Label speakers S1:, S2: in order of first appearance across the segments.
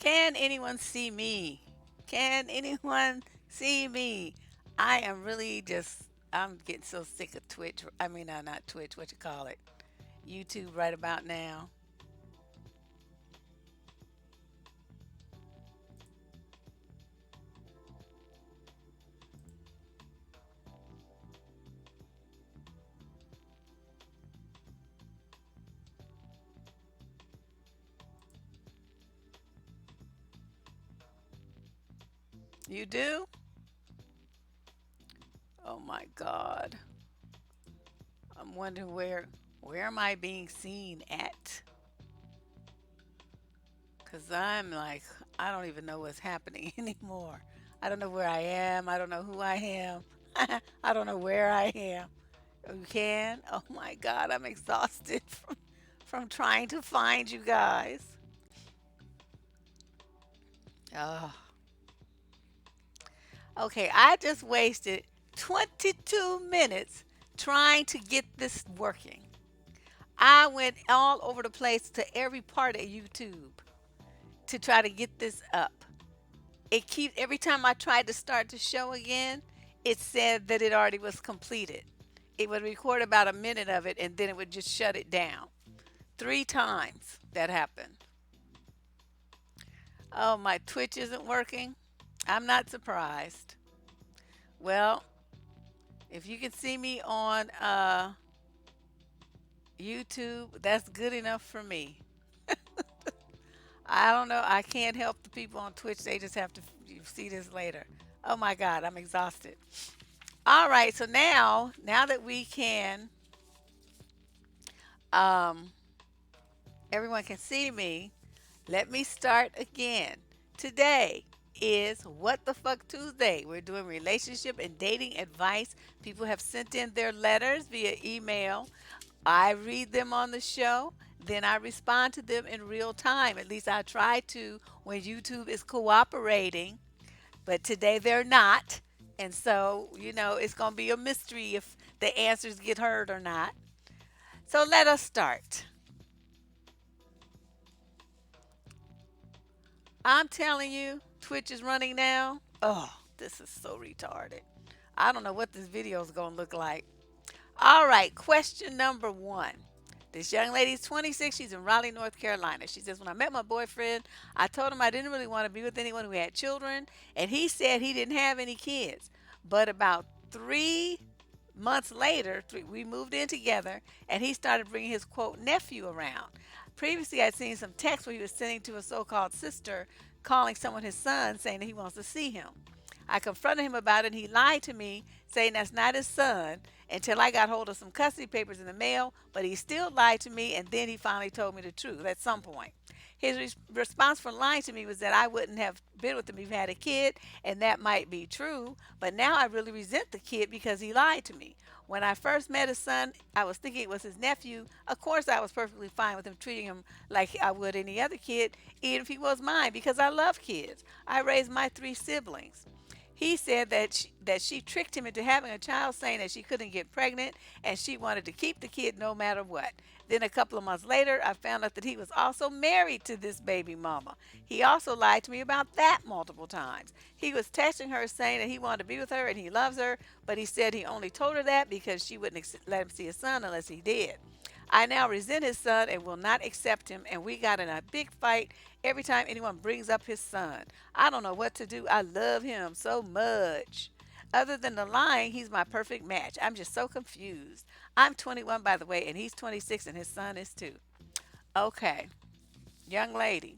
S1: Can anyone see me? Can anyone see me? I am really just, I'm getting so sick of Twitch. I mean, not Twitch, what you call it? YouTube right about now. You do? Oh my God. I'm wondering where am I being seen at? Cause I'm like, I don't even know what's happening anymore. I don't know where I am. I don't know who I am. I don't know where I am. Oh, you can? Oh my God, I'm exhausted from trying to find you guys. Oh, okay, I just wasted 22 minutes trying to get this working. I went all over the place to every part of YouTube to try to get this up. It keeps every time I tried to start the show again, it said that it already was completed. It would record about a minute of it and then it would just shut it down. Three times that happened. Oh, my Twitch isn't working. I'm not surprised. Well, if you can see me on YouTube, that's good enough for me. I don't know. I can't help the people on Twitch. They just have to see this later. Oh my God, I'm exhausted. All right, so now that we can, um, everyone can see me. Let me start again. Today is What the Fuck Tuesday. We're doing relationship and dating advice. People have sent in their letters via email. I read them on the show, then I respond to them in real time. At least I try to when YouTube is cooperating, but today they're not. And so, it's going to be a mystery if the answers get heard or not. So let us start. I'm telling you, Twitch is running now. Oh, this is so retarded. I don't know what this video is going to look like. All right, question number one. This young lady's 26. She's in Raleigh, North Carolina. She says, when I met my boyfriend, I told him I didn't really want to be with anyone who had children, and he said he didn't have any kids. But about 3 months later, we moved in together, and he started bringing his quote nephew around. Previously, I'd seen some texts where he was sending to a so called sister, calling someone his son, saying that he wants to see him. I confronted him about it, and he lied to me, saying that's not his son, until I got hold of some custody papers in the mail, but he still lied to me, and then he finally told me the truth at some point. His response for lying to me was that I wouldn't have been with him if he had a kid, and that might be true, but now I really resent the kid because he lied to me. When I first met his son, I was thinking it was his nephew. Of course, I was perfectly fine with him treating him like I would any other kid, even if he was mine, because I love kids. I raised my three siblings. He said that she tricked him into having a child, saying that she couldn't get pregnant and she wanted to keep the kid no matter what. Then a couple of months later, I found out that he was also married to this baby mama. He also lied to me about that multiple times. He was texting her saying that he wanted to be with her and he loves her, but he said he only told her that because she wouldn't let him see his son unless he did. I now resent his son and will not accept him, and we got in a big fight every time anyone brings up his son. I don't know what to do. I love him so much. Other than the lying, he's my perfect match. I'm just so confused. I'm 21, by the way, and he's 26, and his son is too. Okay, young lady.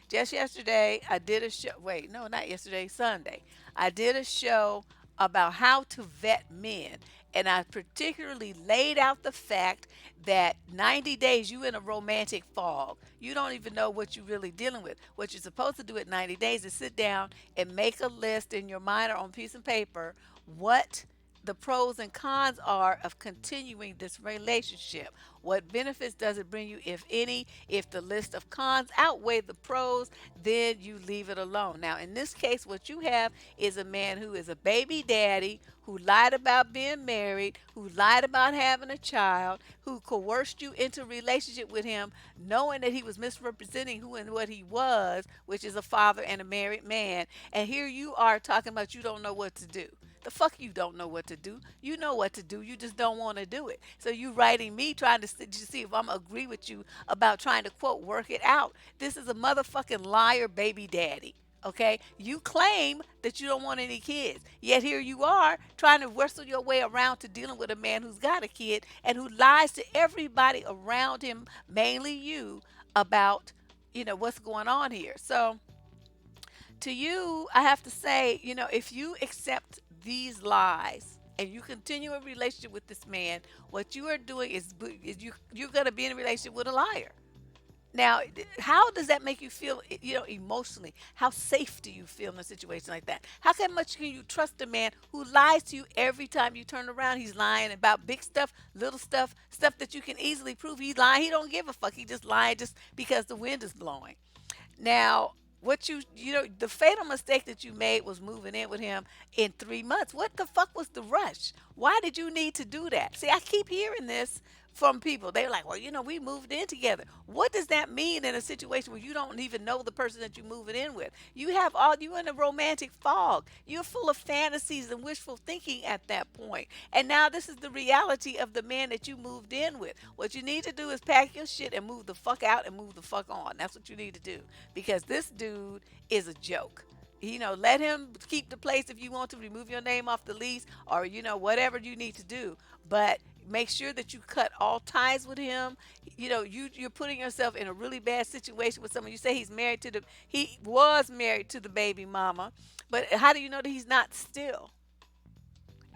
S1: Just yesterday, I did a show. Wait, no, not yesterday, Sunday. I did a show about how to vet men. And I particularly laid out the fact that 90 days you in a romantic fog. You don't even know what you're really dealing with. What you're supposed to do at 90 days is sit down and make a list in your mind or on a piece of paper what the pros and cons are of continuing this relationship. What benefits does it bring you, if any? If the list of cons outweigh the pros, then you leave it alone. Now, in this case, what you have is a man who is a baby daddy, who lied about being married, who lied about having a child, who coerced you into a relationship with him, knowing that he was misrepresenting who and what he was, which is a father and a married man. And here you are talking about you don't know what to do. The fuck you don't know what to do. You know what to do. You just don't want to do it. So you writing me trying to see if I'm agree with you about trying to quote work it out. This is a motherfucking liar baby daddy. Okay, you claim that you don't want any kids, yet here you are trying to wrestle your way around to dealing with a man who's got a kid and who lies to everybody around him, mainly you, about what's going on here. So to you, I have to say, if you accept these lies and you continue a relationship with this man, what you are doing is you're going to be in a relationship with a liar. Now, how does that make you feel, emotionally? How safe do you feel in a situation like that? How much can you trust a man who lies to you every time you turn around? He's lying about big stuff, little stuff, stuff that you can easily prove he's lying. He don't give a fuck. He just lying just because the wind is blowing. Now, what the fatal mistake that you made was moving in with him in 3 months. What the fuck was the rush? Why did you need to do that? See, I keep hearing this from people. They're like, well, we moved in together. What does that mean in a situation where you don't even know the person that you're moving in with? You in a romantic fog. You're full of fantasies and wishful thinking at that point. And now this is the reality of the man that you moved in with. What you need to do is pack your shit and move the fuck out and move the fuck on. That's what you need to do. Because this dude is a joke. Let him keep the place if you want to remove your name off the lease, or whatever you need to do. But make sure that you cut all ties with him. You're putting yourself in a really bad situation with someone. You say he was married to the baby mama, but how do you know that he's not still?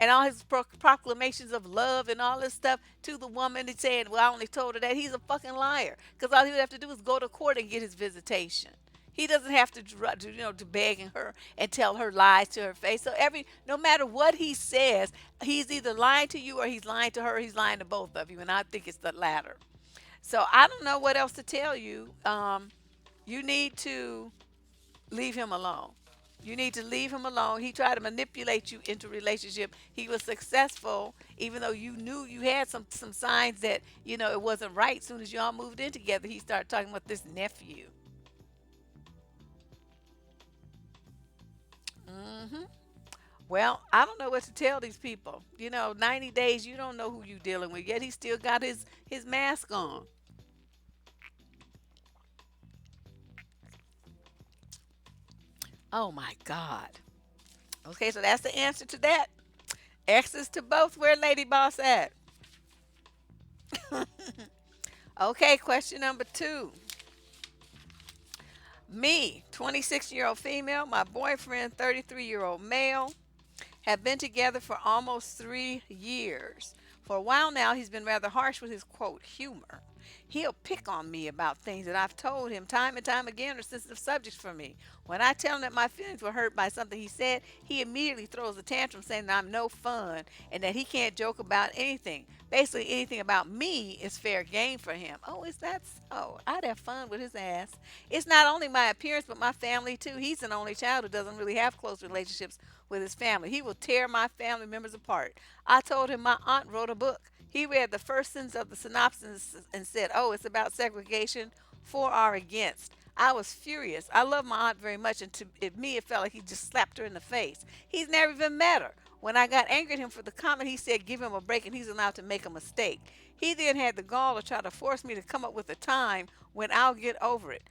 S1: And all his proclamations of love and all this stuff to the woman, he's saying, well, I only told her that. He's a fucking liar, because all he would have to do is go to court and get his visitation. He doesn't have to beg her and tell her lies to her face. So no matter what he says, he's either lying to you or he's lying to her. Or he's lying to both of you, and I think it's the latter. So I don't know what else to tell you. You need to leave him alone. You need to leave him alone. He tried to manipulate you into a relationship. He was successful, even though you knew you had some signs that it wasn't right. As soon as y'all moved in together, he started talking about this nephew. hmm Well, I don't know what to tell these people. 90 days, you don't know who you dealing with, yet he still got his mask on. Oh my God. Okay, so that's the answer to that. X's to both. Where Lady Boss at? Okay, question number 2. Me, 26-year-old female, my boyfriend, 33-year-old male, have been together for almost 3 years. For a while now, he's been rather harsh with his quote humor. He'll pick on me about things that I've told him time and time again are sensitive subjects for me. When I tell him that my feelings were hurt by something he said, he immediately throws a tantrum saying that I'm no fun and that he can't joke about anything. Basically, anything about me is fair game for him. Oh, is that so? I'd have fun with his ass. It's not only my appearance, but my family too. He's an only child who doesn't really have close relationships with his family. He will tear my family members apart. I told him my aunt wrote a book. He read the first sentence of the synopsis and said, oh, it's about segregation, for or against. I was furious. I love my aunt very much, and to me, it felt like he just slapped her in the face. He's never even met her. When I got angry at him for the comment, he said, give him a break and he's allowed to make a mistake. He then had the gall to try to force me to come up with a time when I'll get over it.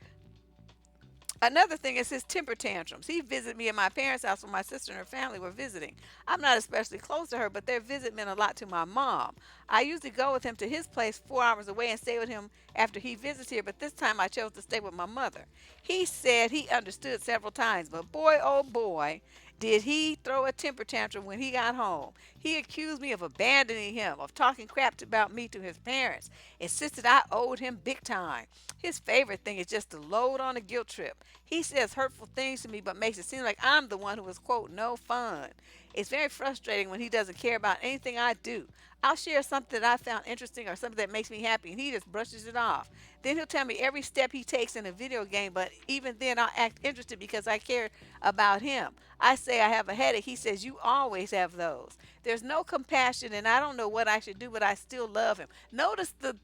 S1: Another thing is his temper tantrums. He visited me at my parents' house when my sister and her family were visiting. I'm not especially close to her, but their visit meant a lot to my mom. I usually go with him to his place 4 hours away and stay with him after he visits here, but this time I chose to stay with my mother. He said he understood several times, but boy, oh boy, Did he throw a temper tantrum when he got home? He accused me of abandoning him, of talking crap about me to his parents, insisted I owed him big time. His favorite thing is just to load on a guilt trip. He says hurtful things to me but makes it seem like I'm the one who is, quote, no fun. It's very frustrating when he doesn't care about anything I do. I'll share something that I found interesting or something that makes me happy, and he just brushes it off. Then he'll tell me every step he takes in a video game, but even then I'll act interested because I care about him. I say I have a headache. He says, you always have those. There's no compassion, and I don't know what I should do, but I still love him. Notice the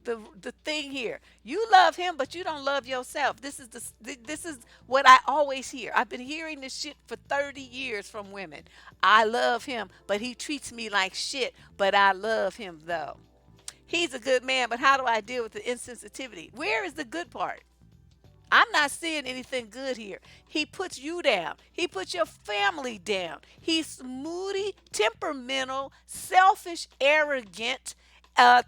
S1: thing here. You love him, but you don't love yourself. This is what I always hear. I've been hearing this shit for 30 years from women. I love him, but he treats me like shit, but I love him though. He's a good man, but how do I deal with the insensitivity? Where is the good part? I'm not seeing anything good here. He puts you down. He puts your family down. He's moody, temperamental, selfish, arrogant.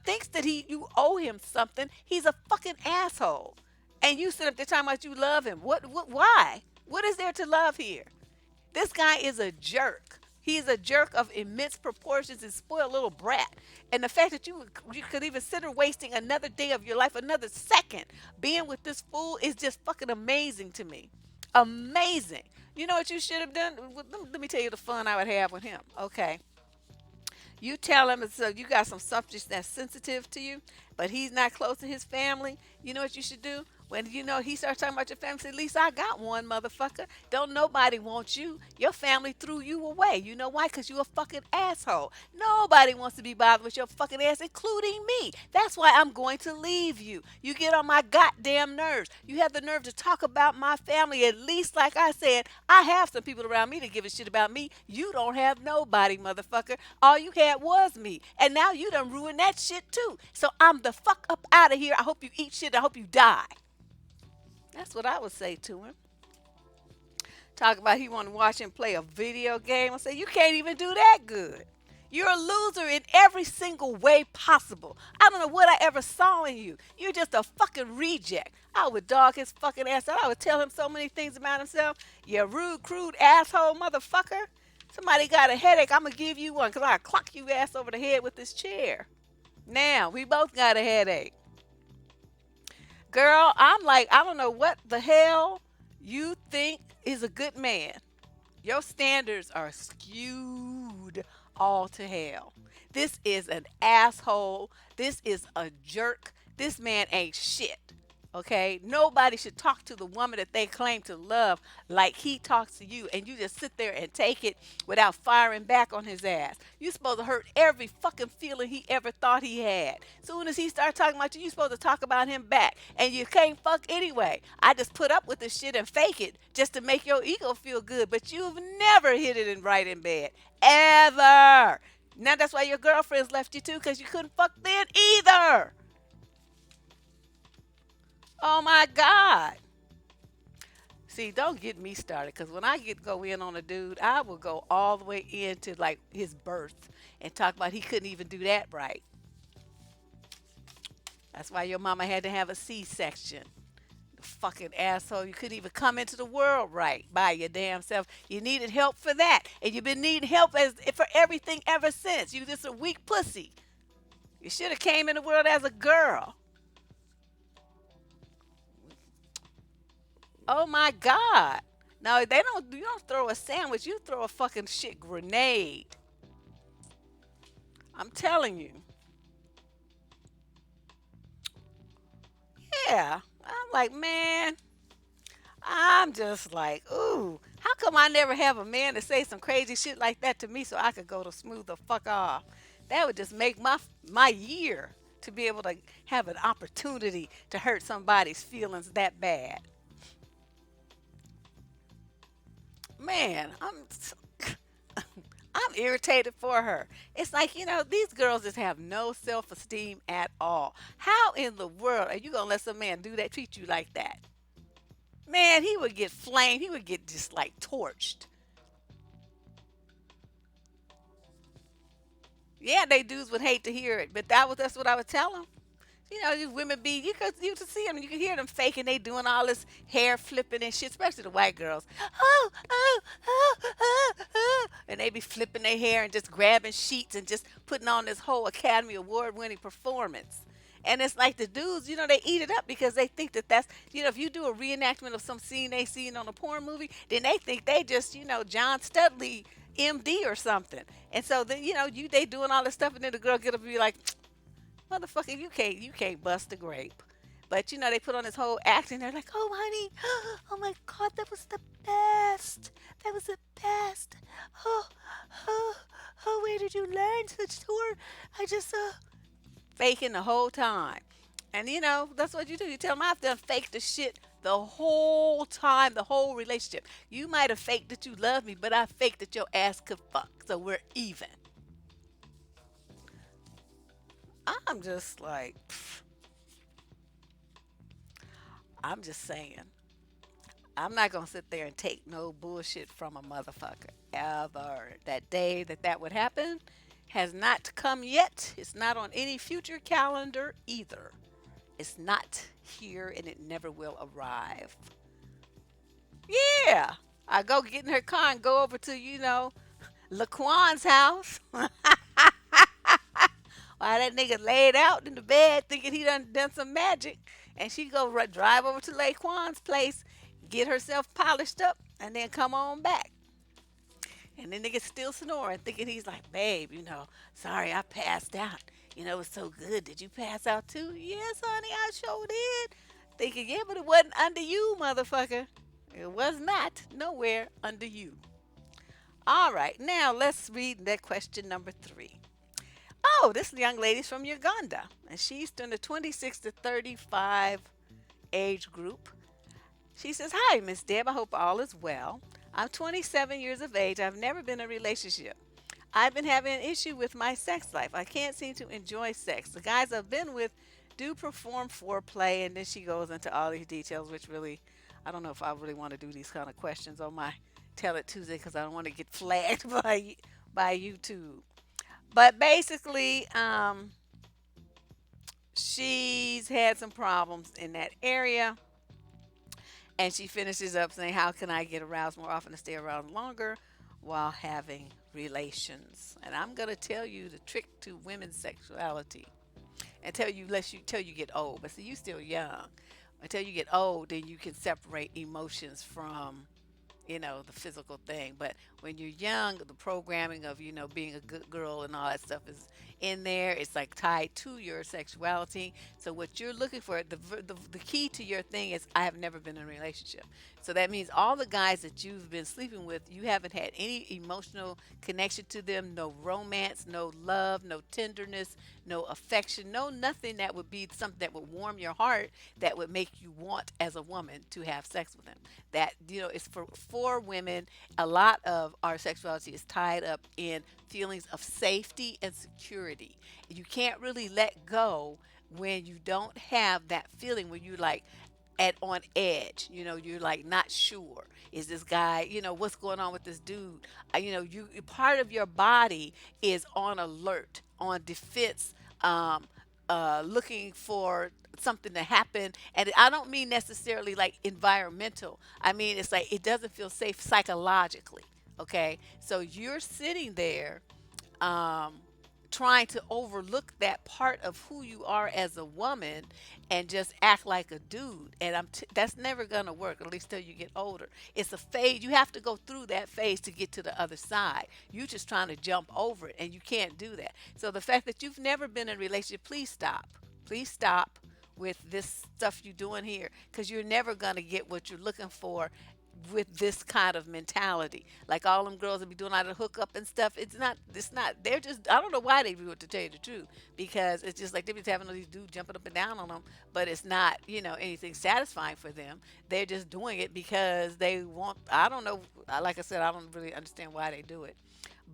S1: Thinks that you owe him something. He's a fucking asshole. And you sit up there talking about you love him. Why? What is there to love here? This guy is a jerk. He's a jerk of immense proportions and spoiled little brat. And the fact that you could even consider wasting another day of your life, another second, being with this fool is just fucking amazing to me. Amazing. You know what you should have done? Let me tell you the fun I would have with him. Okay. You tell him you got some subjects that's sensitive to you, but he's not close to his family. You know what you should do? When he starts talking about your family, say, at least I got one, motherfucker. Don't nobody want you. Your family threw you away. You know why? Because you a fucking asshole. Nobody wants to be bothered with your fucking ass, including me. That's why I'm going to leave you. You get on my goddamn nerves. You have the nerve to talk about my family. At least, like I said, I have some people around me that give a shit about me. You don't have nobody, motherfucker. All you had was me. And now you done ruined that shit too. So I'm the fuck up out of here. I hope you eat shit. I hope you die. That's what I would say to him. Talk about he want to watch him play a video game. I say, you can't even do that good. You're a loser in every single way possible. I don't know what I ever saw in you. You're just a fucking reject. I would dog his fucking ass out. I would tell him so many things about himself. You rude, crude asshole motherfucker. Somebody got a headache. I'm going to give you one because I'll clock you ass over the head with this chair. Now, we both got a headache. Girl, I'm like, I don't know what the hell you think is a good man. Your standards are skewed all to hell. This is an asshole. This is a jerk. This man ain't shit. Okay? Nobody should talk to the woman that they claim to love like he talks to you, and you just sit there and take it without firing back on his ass. You're supposed to hurt every fucking feeling he ever thought he had. Soon as he starts talking about you, you're supposed to talk about him back. And you can't fuck anyway. I just put up with this shit and fake it just to make your ego feel good. But you've never hit it in right in bed. Ever. Now that's why your girlfriends left you too, because you couldn't fuck then either. Oh my God. See, don't get me started, because when I go in on a dude, I will go all the way into like his birth and talk about he couldn't even do that right. That's why your mama had to have a C-section. Fucking asshole. You couldn't even come into the world right by your damn self. You needed help for that. And you've been needing help for everything ever since. You just a weak pussy. You should have came in the world as a girl. Oh my God. No, you don't throw a sandwich, you throw a fucking shit grenade. I'm telling you. Yeah. I'm like, man, I'm just like, ooh, how come I never have a man to say some crazy shit like that to me so I could go to smooth the fuck off? That would just make my year to be able to have an opportunity to hurt somebody's feelings that bad. Man, I'm irritated for her. It's like, these girls just have no self-esteem at all. How in the world are you going to let some man treat you like that? Man, he would get flamed. He would get just like torched. Yeah, they dudes would hate to hear it, but that's what I would tell them. These women you could see them, you can hear them faking, they doing all this hair flipping and shit, especially the white girls. Oh, oh, oh, oh, and they be flipping their hair and just grabbing sheets and just putting on this whole Academy Award winning performance. And it's like the dudes, they eat it up because they think that that's, if you do a reenactment of some scene they seen on a porn movie, then they think they just, John Studley, MD or something. And so then, they doing all this stuff, and then the girl get up and be like, motherfucker, you can't bust a grape. But they put on this whole act, and they're like, oh honey, oh my god, that was the best. That was the best. Oh, oh, oh, where did you learn such tour? I just faking the whole time. And that's what you do. You tell them I've done fake the shit the whole time, the whole relationship. You might have faked that you love me, but I faked that your ass could fuck. So we're even. I'm just like, pff, I'm just saying. I'm not gonna sit there and take no bullshit from a motherfucker ever. That day that would happen has not come yet. It's not on any future calendar either. It's not here and it never will arrive. Yeah. I go get in her car and go over to, Laquan's house. While that nigga laid out in the bed thinking he done some magic. And she go drive over to Laquan's place, get herself polished up, and then come on back. And then nigga still snoring, thinking he's like, babe, sorry I passed out. It's so good. Did you pass out too? Yes, honey, I sure did. Thinking, yeah, but it wasn't under you, motherfucker. It was not nowhere under you. All right, now let's read that question number 3. Oh, this young lady's from Uganda, and she's in the 26 to 35 age group. She says, hi, Miss Deb. I hope all is well. I'm 27 years of age. I've never been in a relationship. I've been having an issue with my sex life. I can't seem to enjoy sex. The guys I've been with do perform foreplay, and then she goes into all these details, which really, I don't know if I really want to do these kind of questions on my Tell It Tuesday because I don't want to get flagged by YouTube. But basically, she's had some problems in that area. And she finishes up saying, how can I get aroused more often and stay aroused longer while having relations? And I'm going to tell you the trick to women's sexuality and tell you, till you get old. But see, you still young. Until you get old, then you can separate emotions from the physical thing. But when you're young, the programming of, being a good girl and all that stuff is in there. It's like tied to your sexuality. So what you're looking for, the key to your thing is I have never been in a relationship. So that means all the guys that you've been sleeping with, you haven't had any emotional connection to them, no romance, no love, no tenderness, no affection, no nothing that would be something that would warm your heart, that would make you want as a woman to have sex with them. That is for women. A lot of our sexuality is tied up in feelings of safety and security. You can't really let go when you don't have that feeling, when you like at on edge. You're like not sure, is this guy, what's going on with this dude. You, part of your body is on alert, on defense, looking for something to happen. And I don't mean necessarily like environmental. I mean, it's like it doesn't feel safe psychologically. Okay, so you're sitting there, um, trying to overlook that part of who you are as a woman and just act like a dude. And that's never gonna work, at least till you get older. It's a phase. You have to go through that phase to get to the other side. You just trying to jump over it, and you can't do that. So the fact that you've never been in a relationship, please stop. Please stop with this stuff you're doing here, because you're never gonna get what you're looking for with this kind of mentality. Like all them girls that be doing all the hookup and stuff. It's not, they're just, I don't know why they do it, to tell you the truth, because it's just like they be having all these dudes jumping up and down on them, but it's not, anything satisfying for them. They're just doing it because they want, I don't know, like I said, I don't really understand why they do it.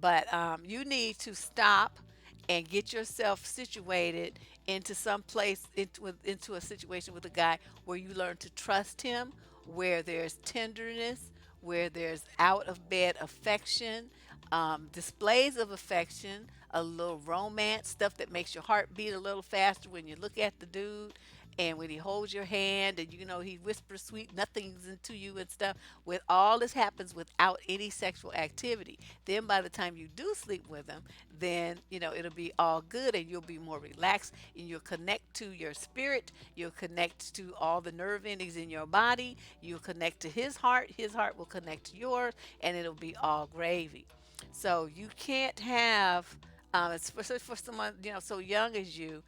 S1: But you need to stop and get yourself situated into some place, into a situation with a guy where you learn to trust him, where there's tenderness, where there's out of bed affection, displays of affection, a little romance, stuff that makes your heart beat a little faster when you look at the dude, And when he holds your hand and he whispers sweet nothings into you and stuff, with all this happens without any sexual activity. Then by the time you do sleep with him, then it'll be all good and you'll be more relaxed and you'll connect to your spirit, you'll connect to all the nerve endings in your body, you'll connect to his heart will connect to yours, and it'll be all gravy. So you can't have, especially for someone so young as you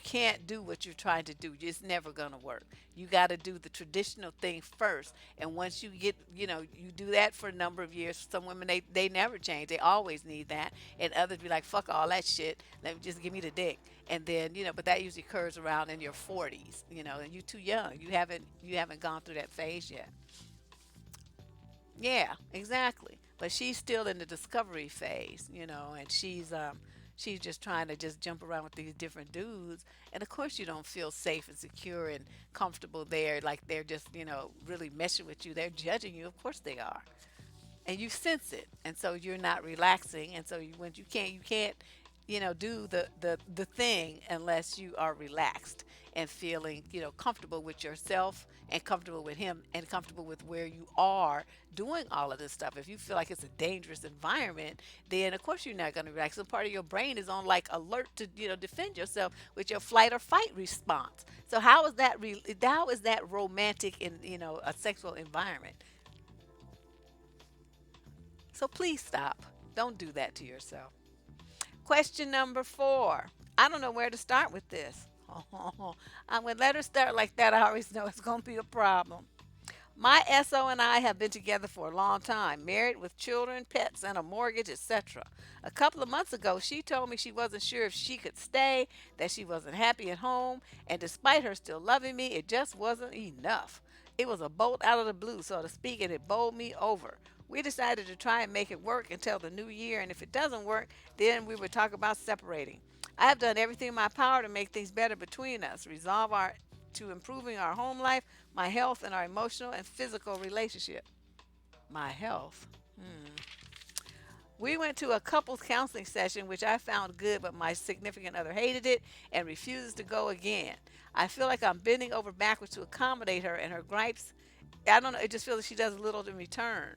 S1: can't do what you're trying to do. It's never gonna work. You got to do the traditional thing first, and once you get, you do that for a number of years. Some women they never change. They always need that, and others be like, fuck all that shit. Let me just give me the dick, and then but that usually occurs around in your 40s, and you're too young. You haven't gone through that phase yet. Yeah, exactly. But she's still in the discovery phase, and she's just trying to just jump around with these different dudes. And of course you don't feel safe and secure and comfortable there, like they're just, really messing with you. They're judging you. Of course they are, and you sense it, and so you're not relaxing, and so when you can't do the thing unless you are relaxed and feeling comfortable with yourself and comfortable with him and comfortable with where you are doing all of this stuff. If you feel like it's a dangerous environment, then of course you're not going to relax. So part of your brain is on like alert to defend yourself with your flight or fight response. So how is that romantic in a sexual environment? So please stop. Don't do that to yourself. Question number 4. I don't know where to start with this. I'm going to let her start like that. I always know it's going to be a problem. My SO and I have been together for a long time, married with children, pets, and a mortgage, etc. A couple of months ago, she told me she wasn't sure if she could stay, that she wasn't happy at home, and despite her still loving me, it just wasn't enough. It was a bolt out of the blue, so to speak, and it bowled me over. We decided to try and make it work until the new year, and if it doesn't work, then we would talk about separating. I have done everything in my power to make things better between us, resolve our to improving our home life, my health, and our emotional and physical relationship. My health. Hmm. We went to a couples counseling session, which I found good, but my significant other hated it and refuses to go again. I feel like I'm bending over backwards to accommodate her and her gripes. I don't know, it just feels like she does little in return.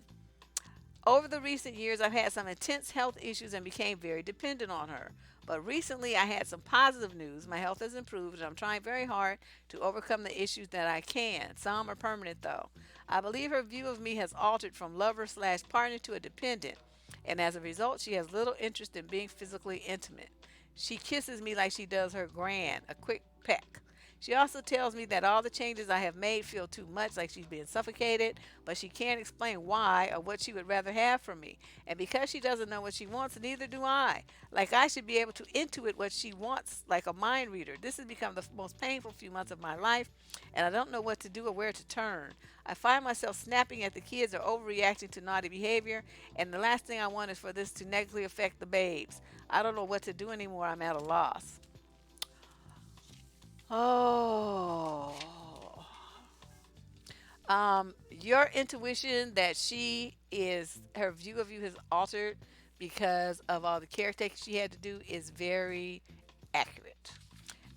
S1: Over the recent years, I've had some intense health issues and became very dependent on her. But recently, I had some positive news. My health has improved, and I'm trying very hard to overcome the issues that I can. Some are permanent, though. I believe her view of me has altered from lover slash partner to a dependent, and as a result, she has little interest in being physically intimate. She kisses me like she does her grand, a quick peck. She also tells me that all the changes I have made feel too much, like she's being suffocated, but she can't explain why or what she would rather have from me. And because she doesn't know what she wants, neither do I. Like I should be able to intuit what she wants like a mind reader. This has become the most painful few months of my life, and I don't know what to do or where to turn. I find myself snapping at the kids or overreacting to naughty behavior, and the last thing I want is for this to negatively affect the babes. I don't know what to do anymore. I'm at a loss. Oh. Your intuition that her view of you has altered because of all the caretaking she had to do is very accurate.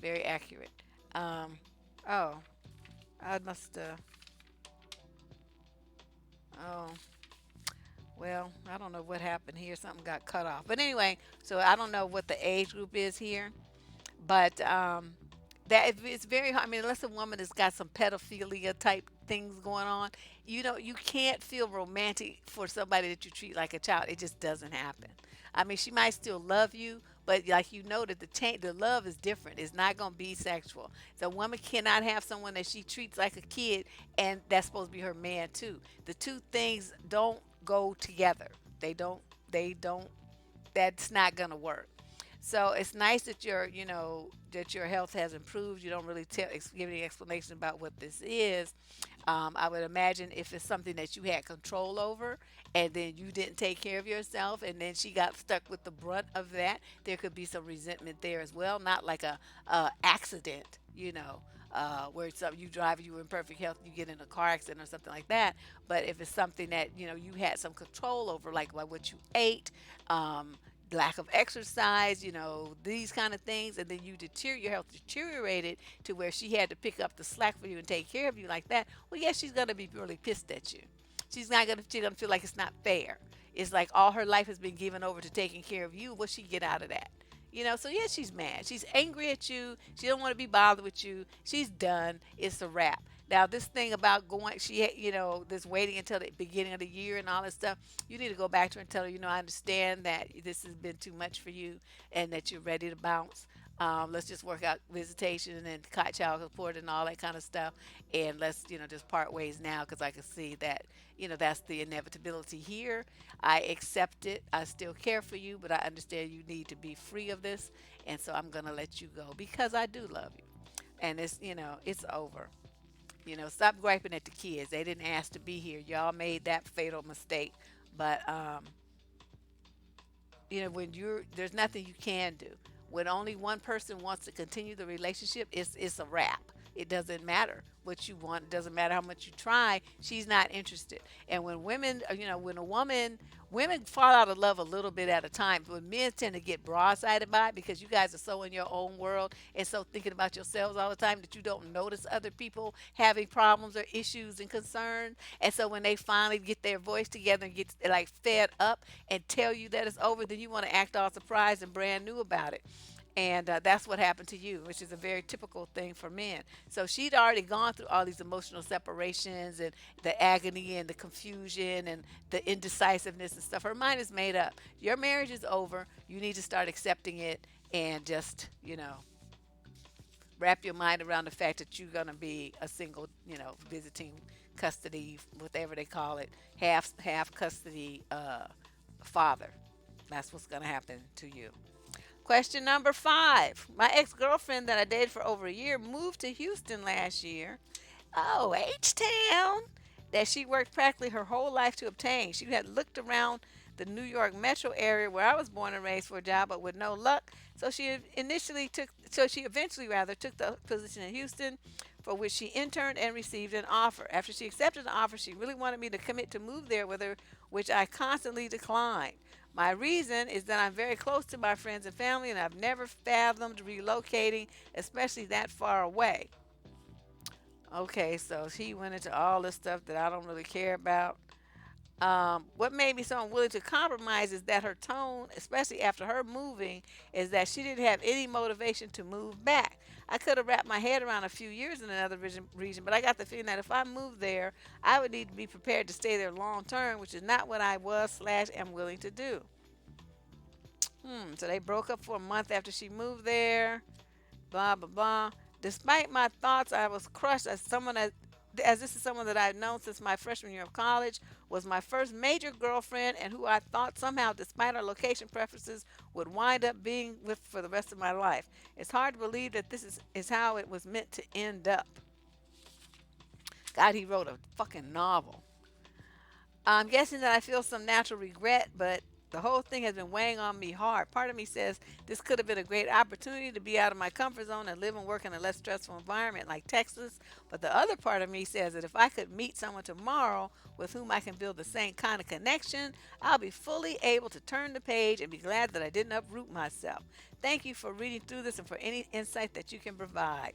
S1: Very accurate. Um, oh, I must, oh, well, I don't know what happened here. Something got cut off. But anyway, so I don't know what the age group is here. But it's very hard. I mean, unless a woman has got some pedophilia type things going on, you can't feel romantic for somebody that you treat like a child. It just doesn't happen. I mean, she might still love you, but like that the love is different. It's not gonna be sexual. So a woman cannot have someone that she treats like a kid, and that's supposed to be her man too. The two things don't go together. They don't. They don't. That's not gonna work. So it's nice that your health has improved. You don't really give any explanation about what this is. I would imagine if it's something that you had control over, and then you didn't take care of yourself, and then she got stuck with the brunt of that, there could be some resentment there as well. Not like a accident, where you drive, you were in perfect health, you get in a car accident or something like that. But if it's something that you had some control over, like what you ate, um, lack of exercise, these kind of things, and then your health deteriorated to where she had to pick up the slack for you and take care of you like that. Well, yes, she's gonna be really pissed at you. She's gonna feel like it's not fair. It's like all her life has been given over to taking care of you. What she get out of that? So yeah, she's mad. She's angry at you. She don't want to be bothered with you. She's done. It's a wrap. Now this thing about going, this waiting until the beginning of the year and all this stuff. You need to go back to her and tell her, I understand that this has been too much for you and that you're ready to bounce. Let's just work out visitation and child support and all that kind of stuff, and let's just part ways now because I can see that that's the inevitability here. I accept it. I still care for you, but I understand you need to be free of this, and so I'm gonna let you go because I do love you, and it's over. Stop griping at the kids. They didn't ask to be here. Y'all made that fatal mistake, but when there's nothing you can do. When only one person wants to continue the relationship, it's a wrap. It doesn't matter what you want. It doesn't matter how much you try. She's not interested. And when women fall out of love a little bit at a time. But men tend to get broadsided by it because you guys are so in your own world and so thinking about yourselves all the time that you don't notice other people having problems or issues and concerns. And so when they finally get their voice together and get like fed up and tell you that it's over, then you want to act all surprised and brand new about it. And that's what happened to you, which is a very typical thing for men. So she'd already gone through all these emotional separations and the agony and the confusion and the indecisiveness and stuff. Her mind is made up. Your marriage is over. You need to start accepting it and just, wrap your mind around the fact that you're going to be a single, visiting custody, whatever they call it, half custody father. That's what's going to happen to you. Question number 5. My ex girlfriend that I dated for over a year moved to Houston last year. Oh, H Town. That she worked practically her whole life to obtain. She had looked around the New York metro area where I was born and raised for a job, but with no luck. So she eventually rather took the position in Houston, for which she interned and received an offer. After she accepted the offer, she really wanted me to commit to move there with her, which I constantly declined. My reason is that I'm very close to my friends and family, and I've never fathomed relocating, especially that far away. Okay, so she went into all this stuff that I don't really care about. What made me so unwilling to compromise is that her tone, especially after her moving, is that she didn't have any motivation to move back. I could have wrapped my head around a few years in another region, but I got the feeling that if I moved there, I would need to be prepared to stay there long term, which is not what I was/am willing to do. So they broke up for a month after she moved there. Blah blah blah. Despite my thoughts, I was crushed as this is someone that I've known since my freshman year of college, was my first major girlfriend, and who I thought somehow, despite our location preferences, would wind up being with for the rest of my life. It's hard to believe that this is how it was meant to end up. God, he wrote a fucking novel. I'm guessing that I feel some natural regret, but the whole thing has been weighing on me hard. Part of me says this could have been a great opportunity to be out of my comfort zone and live and work in a less stressful environment like Texas. But the other part of me says that if I could meet someone tomorrow with whom I can build the same kind of connection, I'll be fully able to turn the page and be glad that I didn't uproot myself. Thank you for reading through this and for any insight that you can provide.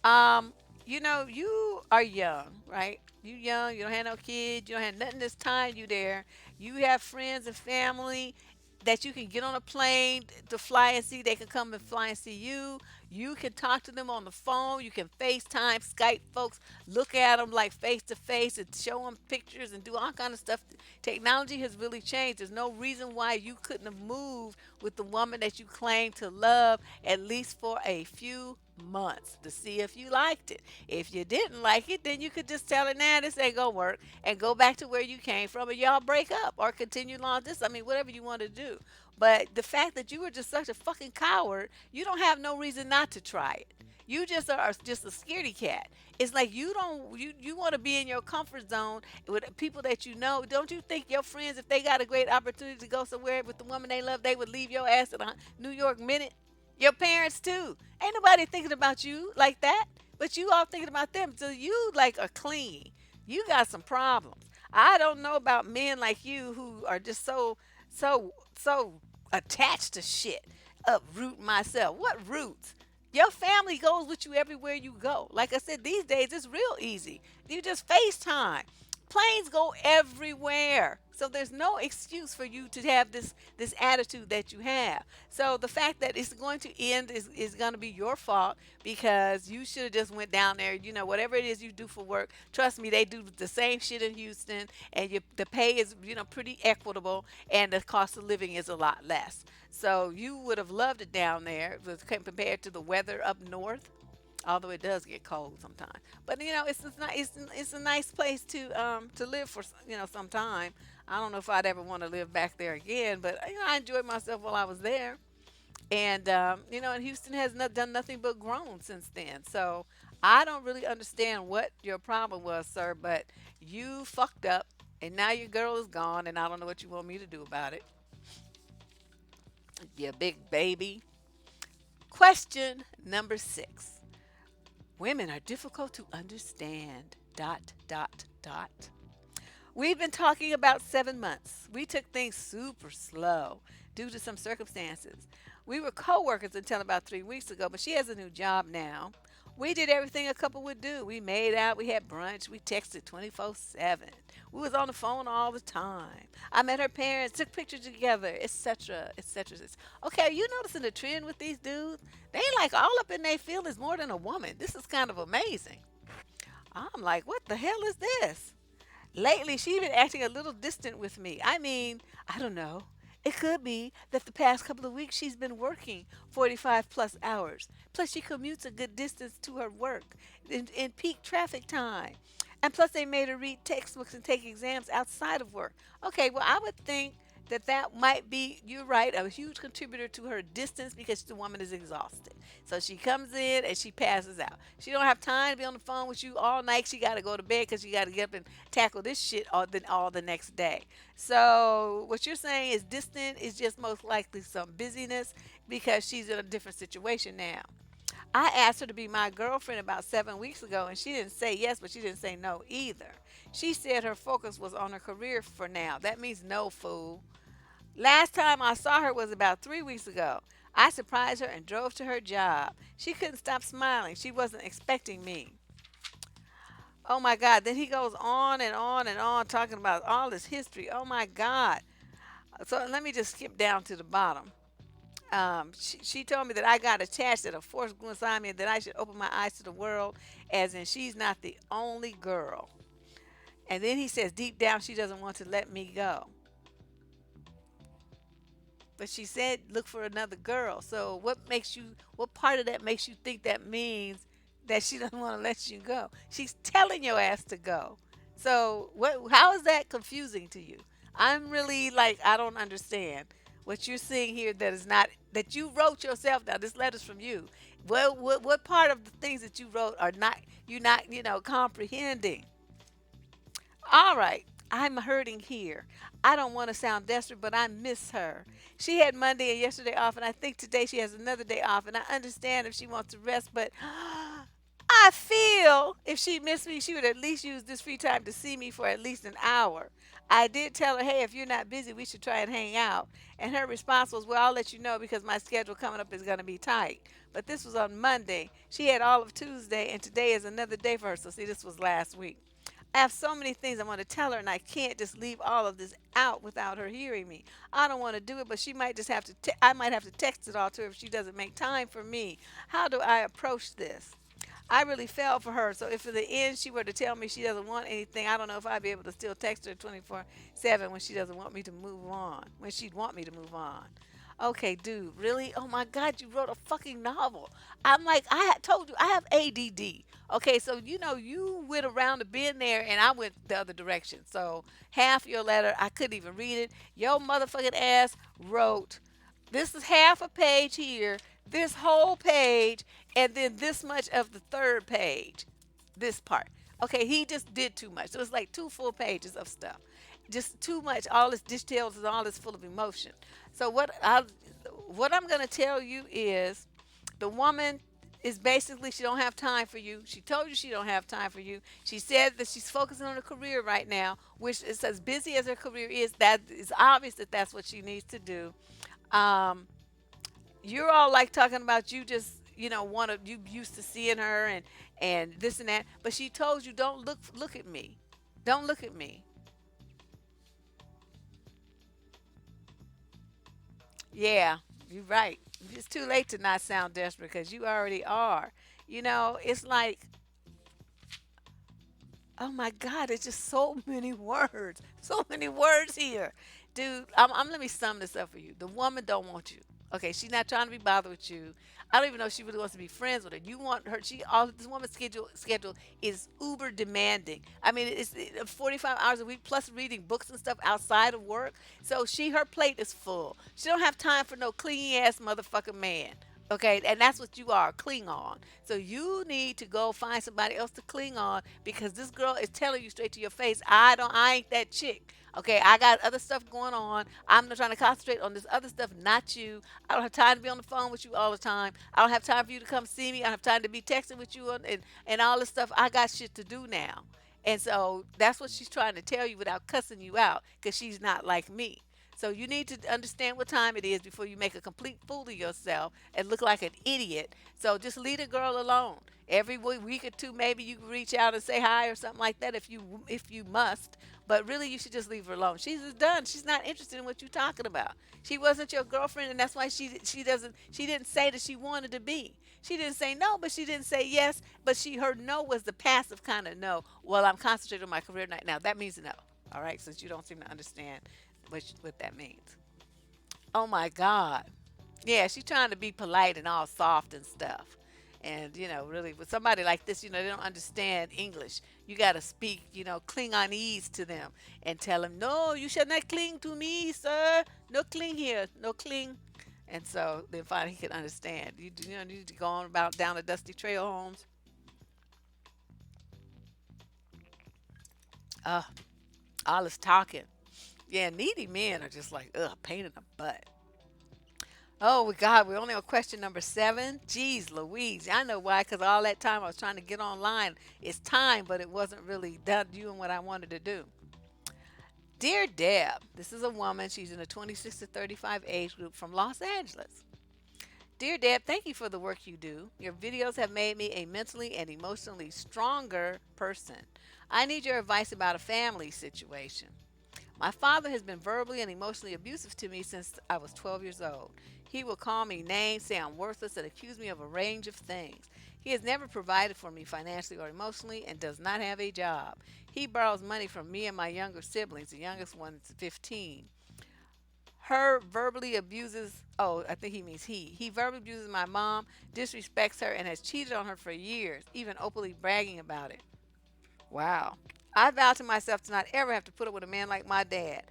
S1: Um, you are young, right? You young, you don't have no kids, you don't have nothing that's tying you there. You have friends and family that you can get on a plane to fly and see. They can come and fly and see you. You can talk to them on the phone. You can FaceTime, Skype folks, look at them like face to face and show them pictures and do all kind of stuff. Technology has really changed. There's no reason why you couldn't have moved with the woman that you claim to love at least for a few months to see if you liked it. If you didn't like it, then you could just tell her, nah, this ain't gonna work, and go back to where you came from, and y'all break up or continue long distance. I mean, whatever you want to do. But the fact that you were just such a fucking coward, you don't have no reason not to try it. You just are just a scaredy cat. It's like you don't you want to be in your comfort zone with people that you know. Don't you think your friends, if they got a great opportunity to go somewhere with the woman they love, they would leave your ass in a New York minute? Your parents too. Ain't nobody thinking about you like that. But you all thinking about them. So you like are clean. You got some problems. I don't know about men like you who are just so attached to shit. Uproot myself. What roots? Your family goes with you everywhere you go. Like I said, these days it's real easy. You just FaceTime. Planes go everywhere. So there's no excuse for you to have this attitude that you have. So the fact that it's going to end is going to be your fault because you should have just went down there. You know, whatever it is you do for work, trust me, they do the same shit in Houston, and the pay is pretty equitable, and the cost of living is a lot less. So you would have loved it down there compared to the weather up north, although it does get cold sometimes. But it's a nice place to live for some time. I don't know if I'd ever want to live back there again, but I enjoyed myself while I was there. And and Houston has not done nothing but grown since then. So I don't really understand what your problem was, sir, but you fucked up, and now your girl is gone, and I don't know what you want me to do about it. You big baby. Question number 6. Women are difficult to understand. Dot, dot, dot. We've been talking about 7 months. We took things super slow due to some circumstances. We were co-workers until about 3 weeks ago, but she has a new job now. We did everything a couple would do. We made out, we had brunch, we texted 24/7. We was on the phone all the time. I met her parents, took pictures together, etc., etc. Okay, are you noticing a trend with these dudes? They like all up in their feelings more than a woman. This is kind of amazing. I'm like, what the hell is this? Lately, she's been acting a little distant with me. I mean, I don't know. It could be that the past couple of weeks she's been working 45 plus hours. Plus, she commutes a good distance to her work in peak traffic time. And plus, they made her read textbooks and take exams outside of work. Okay, well, I would think that might be, you're right, a huge contributor to her distance because the woman is exhausted. So she comes in and she passes out. She don't have time to be on the phone with you all night. She got to go to bed because she got to get up and tackle this shit all the next day. So what you're saying is distant is just most likely some busyness because she's in a different situation now. I asked her to be my girlfriend about 7 weeks ago, and she didn't say yes, but she didn't say no either. She said her focus was on her career for now. That means no, fool. Last time I saw her was about 3 weeks ago. I surprised her and drove to her job. She couldn't stop smiling. She wasn't expecting me. Oh my God. Then he goes on and on and on talking about all this history. Oh my God. So let me just skip down to the bottom. She told me that I got attached at a forced assignment, that I should open my eyes to the world, as in she's not the only girl. And then he says deep down she doesn't want to let me go. But she said look for another girl. So what part of that makes you think that means that she doesn't want to let you go? She's telling your ass to go. So how is that confusing to you? I'm really like, I don't understand what you're seeing here that is not, that you wrote yourself. Now this letter's from you. What part of the things that you wrote are not, you're not, comprehending? All right. I'm hurting here. I don't want to sound desperate, but I miss her. She had Monday and yesterday off, and I think today she has another day off. And I understand if she wants to rest, but I feel if she missed me, she would at least use this free time to see me for at least an hour. I did tell her, hey, if you're not busy, we should try and hang out. And her response was, well, I'll let you know because my schedule coming up is going to be tight. But this was on Monday. She had all of Tuesday, and today is another day for her. So, see, this was last week. I have so many things I want to tell her, and I can't just leave all of this out without her hearing me. I don't want to do it, but she might just have to. I might have to text it all to her if she doesn't make time for me. How do I approach this? I really fell for her. So if in the end she were to tell me she doesn't want anything, I don't know if I'd be able to still text her 24/7 when she doesn't want me to move on. When she'd want me to move on. Okay, dude, really? Oh my God, you wrote a fucking novel. I'm like, told you I have ADD. Okay, so you went around to being there, and I went the other direction. So half your letter, I couldn't even read it. Your motherfucking ass wrote, this is half a page here, this whole page, and then this much of the third page. This part. Okay, he just did too much. It was like 2 full pages of stuff. Just too much. All this details and all this full of emotion. So what I'm gonna tell you is the woman is basically she don't have time for you. She told you she don't have time for you. She said that she's focusing on her career right now, which is as busy as her career is. That is obvious that that's what she needs to do. Um, you're all like talking about you just want to you used to seeing her and this and that, but she told you don't look at me, don't look at me. Yeah, you're right. It's too late to not sound desperate because you already are. It's like, oh my God, it's just so many words. So many words here. Dude, let me sum this up for you. The woman don't want you. Okay, she's not trying to be bothered with you. I don't even know if she really wants to be friends with her. You want her. All this woman's schedule is uber demanding. I mean, it's 45 hours a week plus reading books and stuff outside of work. So her plate is full. She don't have time for no clingy ass motherfucking man. Okay, and that's what you are, cling on. So you need to go find somebody else to cling on because this girl is telling you straight to your face, I ain't that chick. Okay, I got other stuff going on. I'm not trying to concentrate on this other stuff, not you. I don't have time to be on the phone with you all the time. I don't have time for you to come see me. I don't have time to be texting with you and all this stuff. I got shit to do now. And so that's what she's trying to tell you without cussing you out because she's not like me. So you need to understand what time it is before you make a complete fool of yourself and look like an idiot. So just leave the girl alone. Every week or two, maybe you can reach out and say hi or something like that if you must. But really, you should just leave her alone. She's just done. She's not interested in what you're talking about. She wasn't your girlfriend, and that's why she didn't say that she wanted to be. She didn't say no, but she didn't say yes. But her no was the passive kind of no. Well, I'm concentrating on my career right now. That means no. All right, since you don't seem to understand what that means. Oh my God. Yeah, she's trying to be polite and all soft and stuff. And, really, with somebody like this, they don't understand English. You got to speak, Klingonese to them and tell them, no, you shall not cling to me, sir. No cling here. No cling. And so then finally he can understand. You need to go on about down the dusty trail, Holmes. Uh, all this talking. Yeah, needy men are just like, ugh, pain in the butt. Oh, God, we're only on question number 7. Jeez Louise. I know why, because all that time I was trying to get online. It's time, but it wasn't really done doing what I wanted to do. Dear Deb, this is a woman. She's in the 26 to 35 age group from Los Angeles. Dear Deb, thank you for the work you do. Your videos have made me a mentally and emotionally stronger person. I need your advice about a family situation. My father has been verbally and emotionally abusive to me since I was 12 years old. He will call me names, say I'm worthless, and accuse me of a range of things. He has never provided for me financially or emotionally and does not have a job. He borrows money from me and my younger siblings. The youngest one is 15. Her verbally abuses, oh, I think he means he. He verbally abuses my mom, disrespects her, and has cheated on her for years, even openly bragging about it. Wow. I vow to myself to not ever have to put up with a man like my dad.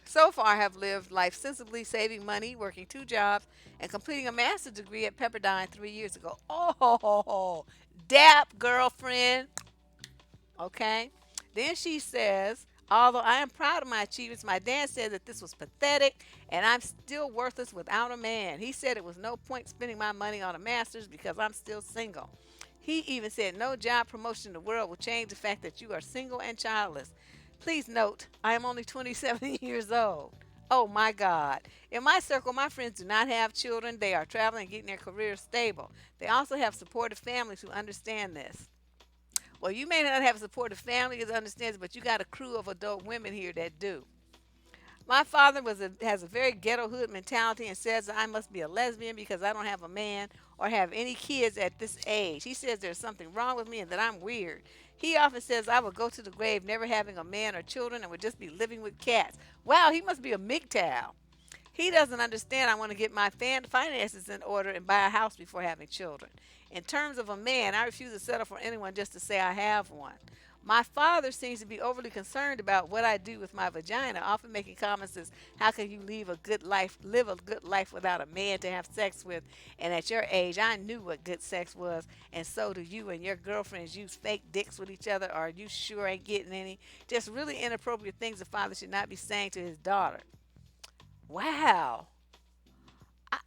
S1: So far, I have lived life sensibly, saving money, working 2 jobs, and completing a master's degree at Pepperdine 3 years ago. Oh, dap, girlfriend. Okay. Then she says, although I am proud of my achievements, my dad said that this was pathetic and I'm still worthless without a man. He said it was no point spending my money on a master's because I'm still single. He even said no job promotion in the world will change the fact that you are single and childless. Please note, I am only 27 years old. Oh my God. In my circle, my friends do not have children. They are traveling and getting their careers stable. They also have supportive families who understand this. Well, you may not have a supportive family that understands, but you got a crew of adult women here that do. My father has a very ghetto hood mentality and says I must be a lesbian because I don't have a man or have any kids at this age. He says there's something wrong with me and that I'm weird. He often says I will go to the grave never having a man or children and would just be living with cats. Wow, he must be a MGTOW. He doesn't understand I want to get my finances in order and buy a house before having children. In terms of a man, I refuse to settle for anyone just to say I have one. My father seems to be overly concerned about what I do with my vagina, often making comments as, how can you live a good life without a man to have sex with? And at your age, I knew what good sex was, and so do you, and your girlfriends use fake dicks with each other, or you sure ain't getting any? Just really inappropriate things a father should not be saying to his daughter. Wow. I,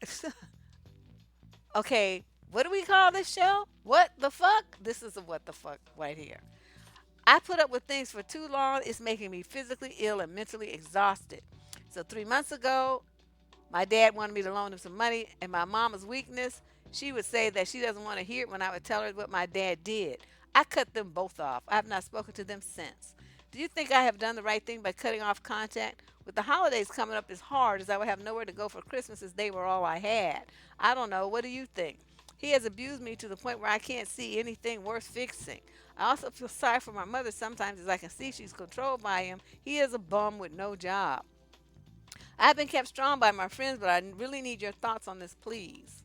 S1: okay, what do we call this show? What the fuck? This is a what the fuck right here. I put up with things for too long. It's making me physically ill and mentally exhausted. So 3 months ago, My dad wanted me to loan him some money, and my mama's weakness, she would say that she doesn't want to hear it when I would tell her what my dad did. I cut them both off. I have not spoken to them since. Do you think I have done the right thing by cutting off contact? With the holidays coming up as hard as I would have nowhere to go for Christmas as they were all I had. I don't know. What do you think? He has abused me to the point where I can't see anything worth fixing. I also feel sorry for my mother sometimes as I can see she's controlled by him. He is a bum with no job. I've been kept strong by my friends, but I really need your thoughts on this, please.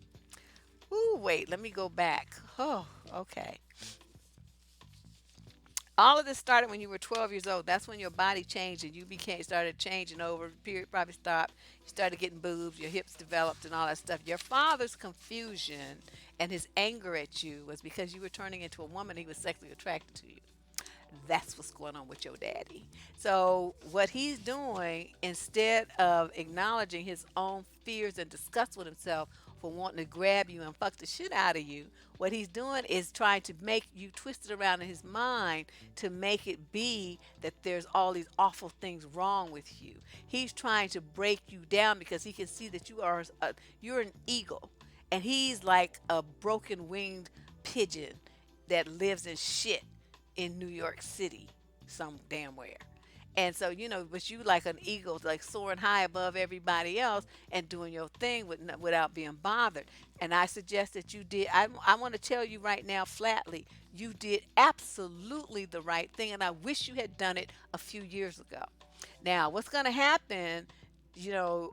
S1: Ooh, wait, let me go back. Oh, okay. All of this started when you were 12 years old. That's when your body changed and you became started changing over. Period probably stopped. You started getting boobs, your hips developed, and all that stuff. Your father's confusion and his anger at you was because you were turning into a woman. He was sexually attracted to you. That's what's going on with your daddy. So, what he's doing, instead of acknowledging his own fears and disgust with himself for wanting to grab you and fuck the shit out of you, what he's doing is trying to make you twist it around in his mind to make it be that there's all these awful things wrong with you. He's trying to break you down because he can see that you're an eagle, and he's like a broken winged pigeon that lives in shit in New York City, some damn where. And so, but you like an eagle, like soaring high above everybody else and doing your thing without being bothered. And I suggest that you did. I want to tell you right now, flatly, you did absolutely the right thing. And I wish you had done it a few years ago. Now, what's going to happen, your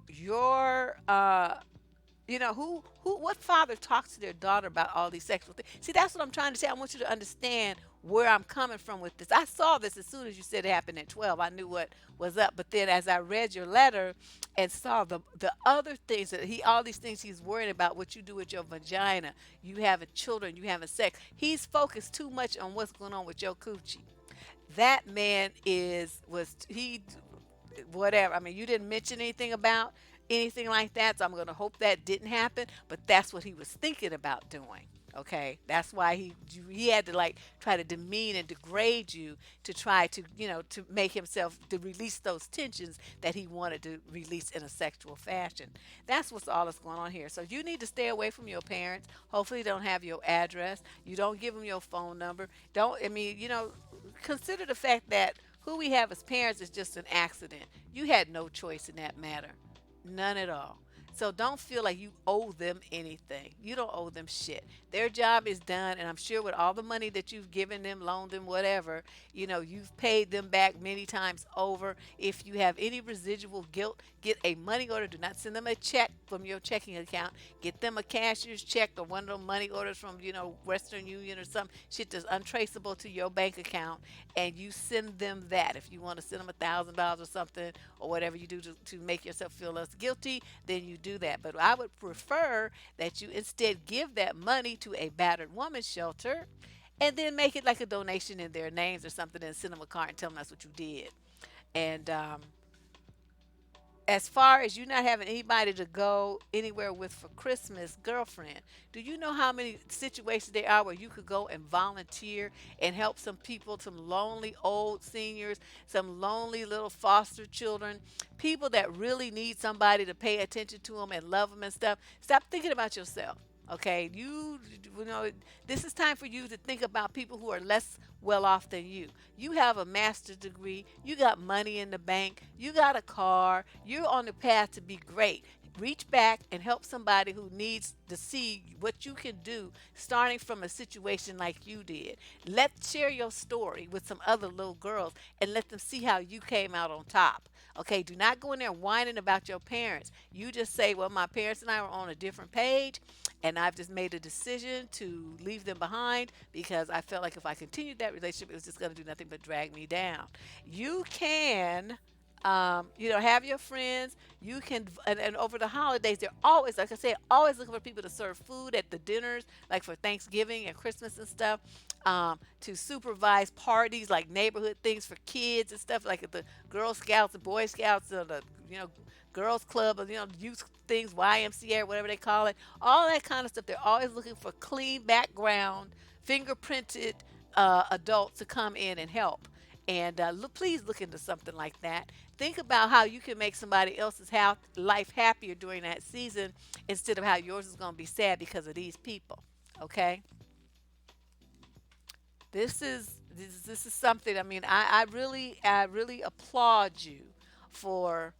S1: what father talks to their daughter about all these sexual things? See, that's what I'm trying to say. I want you to understand where I'm coming from with this. I saw this as soon as you said it happened at 12. I knew what was up. But then as I read your letter and saw the other things that all these things he's worried about, what you do with your vagina, you having children, you having sex. He's focused too much on what's going on with your coochie. That man was he whatever. I mean, you didn't mention anything about anything like that, so I'm going to hope that didn't happen. But that's what he was thinking about doing. Okay, that's why he had to like try to demean and degrade you to try to to make himself to release those tensions that he wanted to release in a sexual fashion. That's what's all that's going on here. So you need to stay away from your parents. Hopefully, they don't have your address. You don't give them your phone number. Don't I mean consider the fact that who we have as parents is just an accident. You had no choice in that matter. None at all. So don't feel like you owe them anything. You don't owe them shit. Their job is done, and I'm sure with all the money that you've given them, loaned them, whatever, you've paid them back many times over. If you have any residual guilt, get a money order. Do not send them a check from your checking account. Get them a cashier's check or one of those money orders from, Western Union or some shit that's untraceable to your bank account, and you send them that. If you want to send them $1,000 or something or whatever you do to make yourself feel less guilty, then you do that. But I would prefer that you instead give that money to a battered woman shelter and then make it like a donation in their names or something and send them a card and tell them that's what you did. And as far as you not having anybody to go anywhere with for Christmas, girlfriend, do you know how many situations there are where you could go and volunteer and help some people, some lonely old seniors, some lonely little foster children, people that really need somebody to pay attention to them and love them and stuff? Stop thinking about yourself. Okay, you know this is time for you to think about people who are less well off than you. You have a master's degree, you got money in the bank, you got a car, you're on the path to be great. Reach back and help somebody who needs to see what you can do starting from a situation like you did. Share your story with some other little girls and let them see how you came out on top. Okay, do not go in there whining about your parents. You just say, well, my parents and I were on a different page, and I've just made a decision to leave them behind because I felt like if I continued that relationship, it was just going to do nothing but drag me down. You can have your friends. You can, and over the holidays, they're always, like I said, always looking for people to serve food at the dinners, like for Thanksgiving and Christmas and stuff. To supervise parties, like neighborhood things for kids and stuff, like at the Girl Scouts and Boy Scouts, or the Girls Club, or youth things, YMCA, or whatever they call it. All that kind of stuff. They're always looking for clean background, fingerprinted adults to come in and help. And please look into something like that. think about how you can make somebody else's life happier during that season instead of how yours is going to be sad because of these people. Okay, this is something. I mean, I really applaud you for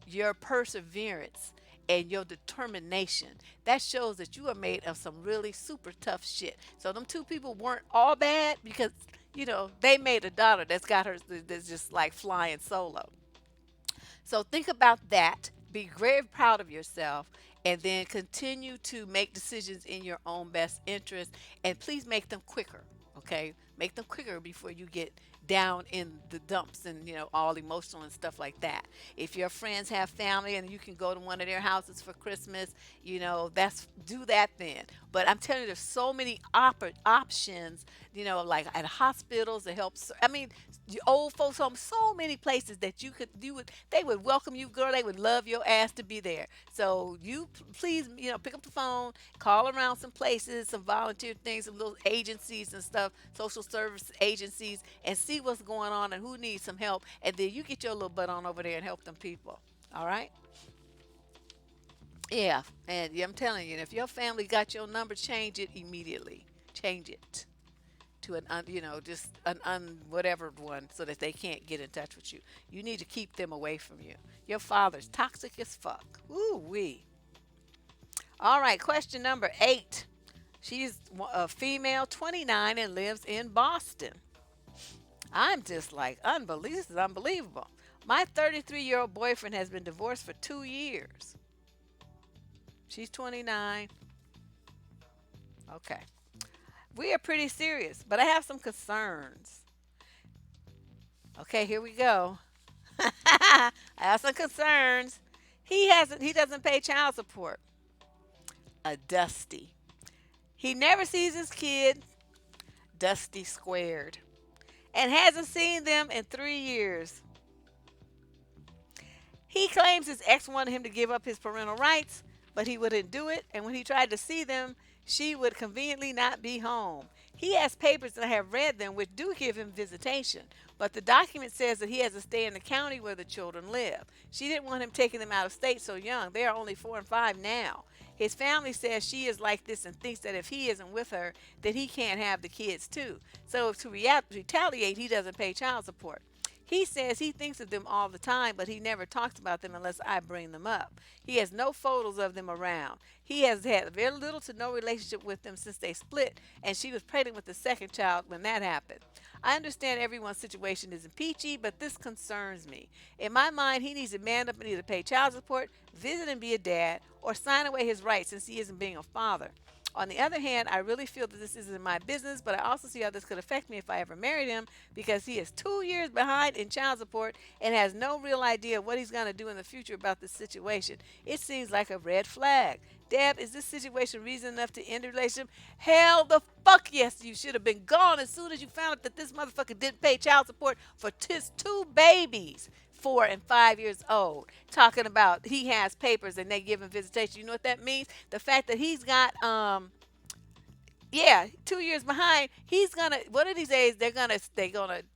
S1: your perseverance and your determination. That shows that you are made of some really super tough shit. So them two people weren't all bad because they made a daughter that's got her that's just like flying solo. So think about that. Be very proud of yourself and then continue to make decisions in your own best interest, and please make them quicker. Okay? Make them quicker before you get down in the dumps and all emotional and stuff like that. If your friends have family and you can go to one of their houses for Christmas, that's do that then. But I'm telling you, there's so many options, like at hospitals to help. I mean, the old folks home, so many places that they would welcome you, girl. They would love your ass to be there. So you please, pick up the phone, call around some places, some volunteer things, some little agencies and stuff, social service agencies, and see what's going on and who needs some help, and then you get your little butt on over there and help them people. All right. Yeah, and I'm telling you, if your family got your number, change it immediately. Change it to just an whatever one, so that they can't get in touch with you. You need to keep them away from you. Your father's toxic as fuck. Ooh wee. All right, question number 8. She's a female, 29, and lives in Boston. I'm just like, unbelievable. This is unbelievable. My 33-year-old boyfriend has been divorced for 2 years. She's 29. Okay. We are pretty serious, but I have some concerns. Okay, here we go. I have some concerns. He doesn't pay child support. A Dusty. He never sees his kid, Dusty squared, and hasn't seen them in 3 years. He claims his ex wanted him to give up his parental rights, but he wouldn't do it, and when he tried to see them, she would conveniently not be home. He has papers, and I have read them, which do give him visitation, but the document says that he has to stay in the county where the children live. She didn't want him taking them out of state so young. They are only 4 and 5 now. His family says she is like this and thinks that if he isn't with her, that he can't have the kids too. So to retaliate, he doesn't pay child support. He says he thinks of them all the time, but he never talks about them unless I bring them up. He has no photos of them around. He has had very little to no relationship with them since they split, and she was pregnant with the second child when that happened. I understand everyone's situation isn't peachy, but this concerns me. In my mind, he needs to man up and either pay child support, visit and be a dad, or sign away his rights since he isn't being a father. On the other hand, I really feel that this isn't my business, but I also see how this could affect me if I ever married him because he is 2 years behind in child support and has no real idea what he's going to do in the future about this situation. It seems like a red flag. Deb, is this situation reason enough to end the relationship? Hell the fuck yes, you should have been gone as soon as you found out that this motherfucker didn't pay child support for his 2 babies. 4 and 5 years old, talking about he has papers and they give him visitation. You know what that means? The fact that he's got yeah, 2 years behind. He's gonna one of these days they're gonna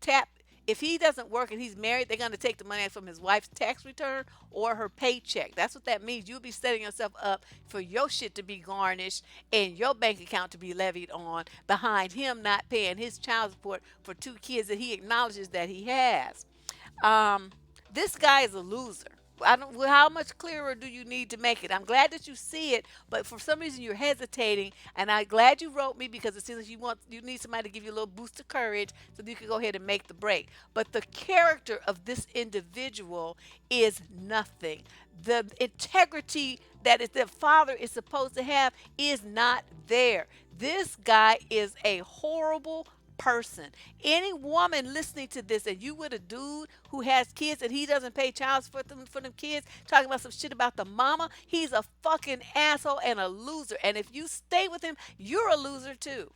S1: tap. If he doesn't work and he's married, they're gonna take the money from his wife's tax return or her paycheck. That's what that means. You'll be setting yourself up for your shit to be garnished and your bank account to be levied on behind him not paying his child support for 2 kids that he acknowledges that he has. Um, this guy is a loser. I don't. Well, how much clearer do you need to make it? I'm glad that you see it, but for some reason you're hesitating. And I'm glad you wrote me because it seems like you need somebody to give you a little boost of courage so that you can go ahead and make the break. But the character of this individual is nothing. The integrity that the father is supposed to have is not there. This guy is a horrible person. Any woman listening to this, and you with a dude who has kids and he doesn't pay child support for them kids, talking about some shit about the mama, he's a fucking asshole and a loser. And if you stay with him, you're a loser too.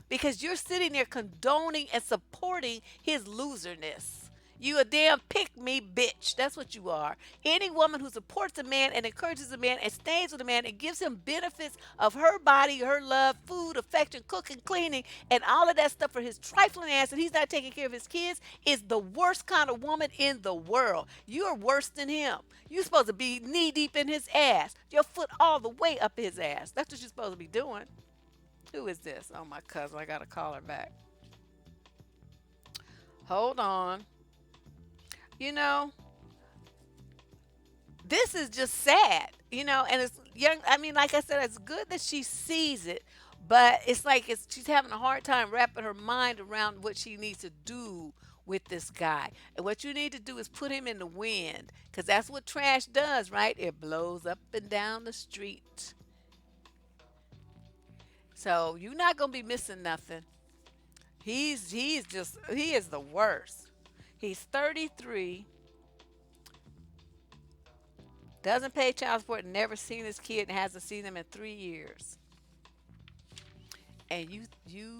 S1: Because you're sitting there condoning and supporting his loserness. You a damn pick me bitch. That's what you are. Any woman who supports a man and encourages a man and stays with a man and gives him benefits of her body, her love, food, affection, cooking, cleaning, and all of that stuff for his trifling ass, and he's not taking care of his kids, is the worst kind of woman in the world. You're worse than him. You're supposed to be knee deep in his ass, your foot all the way up his ass. That's what you're supposed to be doing. Who is this? Oh, my cousin. I gotta call her back. Hold on. You know, this is just sad, and it's young. I mean, like I said, it's good that she sees it, but it's like she's having a hard time wrapping her mind around what she needs to do with this guy. And what you need to do is put him in the wind, because that's what trash does, right? It blows up and down the street. So you're not gonna be missing nothing. He is the worst. He's 33, doesn't pay child support, never seen his kid, and hasn't seen them in 3 years. And you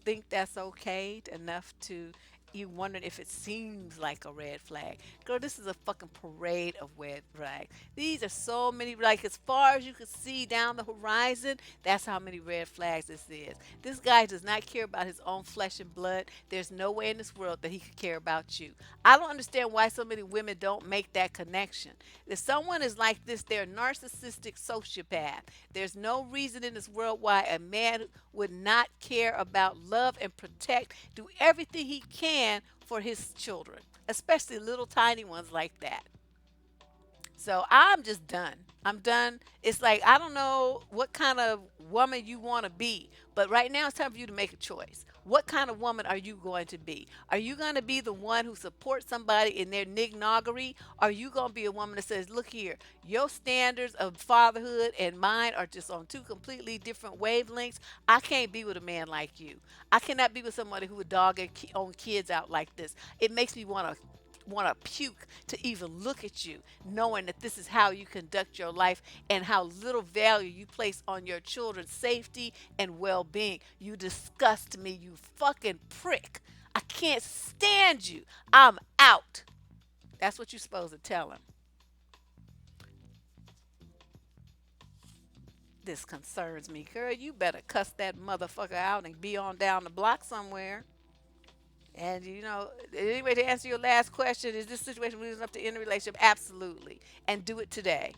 S1: think that's okay enough to you wondering if it seems like a red flag. Girl, this is a fucking parade of red flags. These are so many, like as far as you can see down the horizon, that's how many red flags this is. This guy does not care about his own flesh and blood. There's no way in this world that he could care about you. I don't understand why so many women don't make that connection. If someone is like this, they're a narcissistic sociopath. There's no reason in this world why a man would not care about love and protect, do everything he can for his children, especially little tiny ones like that. So I'm just done. I'm done. It's like I don't know what kind of woman you want to be, but right now it's time for you to make a choice. What kind of woman are you going to be? Are you going to be the one who supports somebody in their nignoggery? Are you going to be a woman that says, look here, your standards of fatherhood and mine are just on two completely different wavelengths. I can't be with a man like you. I cannot be with somebody who would dog their own kids out like this. It makes me want to puke to even look at you, knowing that this is how you conduct your life and how little value you place on your children's safety and well being. You disgust me, you fucking prick. I can't stand you. I'm out. That's what you're supposed to tell him. This concerns me, girl. You better cuss that motherfucker out and be on down the block somewhere. And anyway, to answer your last question, is this situation leading up to end a relationship? Absolutely, and do it today.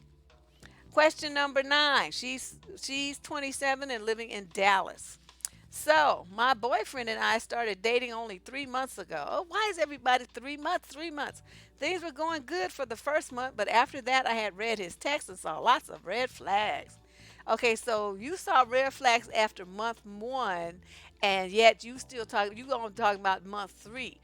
S1: Question number 9. She's 27 and living in Dallas. So my boyfriend and I started dating only 3 months ago. Oh, why is everybody 3 months? 3 months. Things were going good for the first month, but after that, I had read his text and saw lots of red flags. Okay, so you saw red flags after month 1, and yet you still talking. You gonna talk about month 3?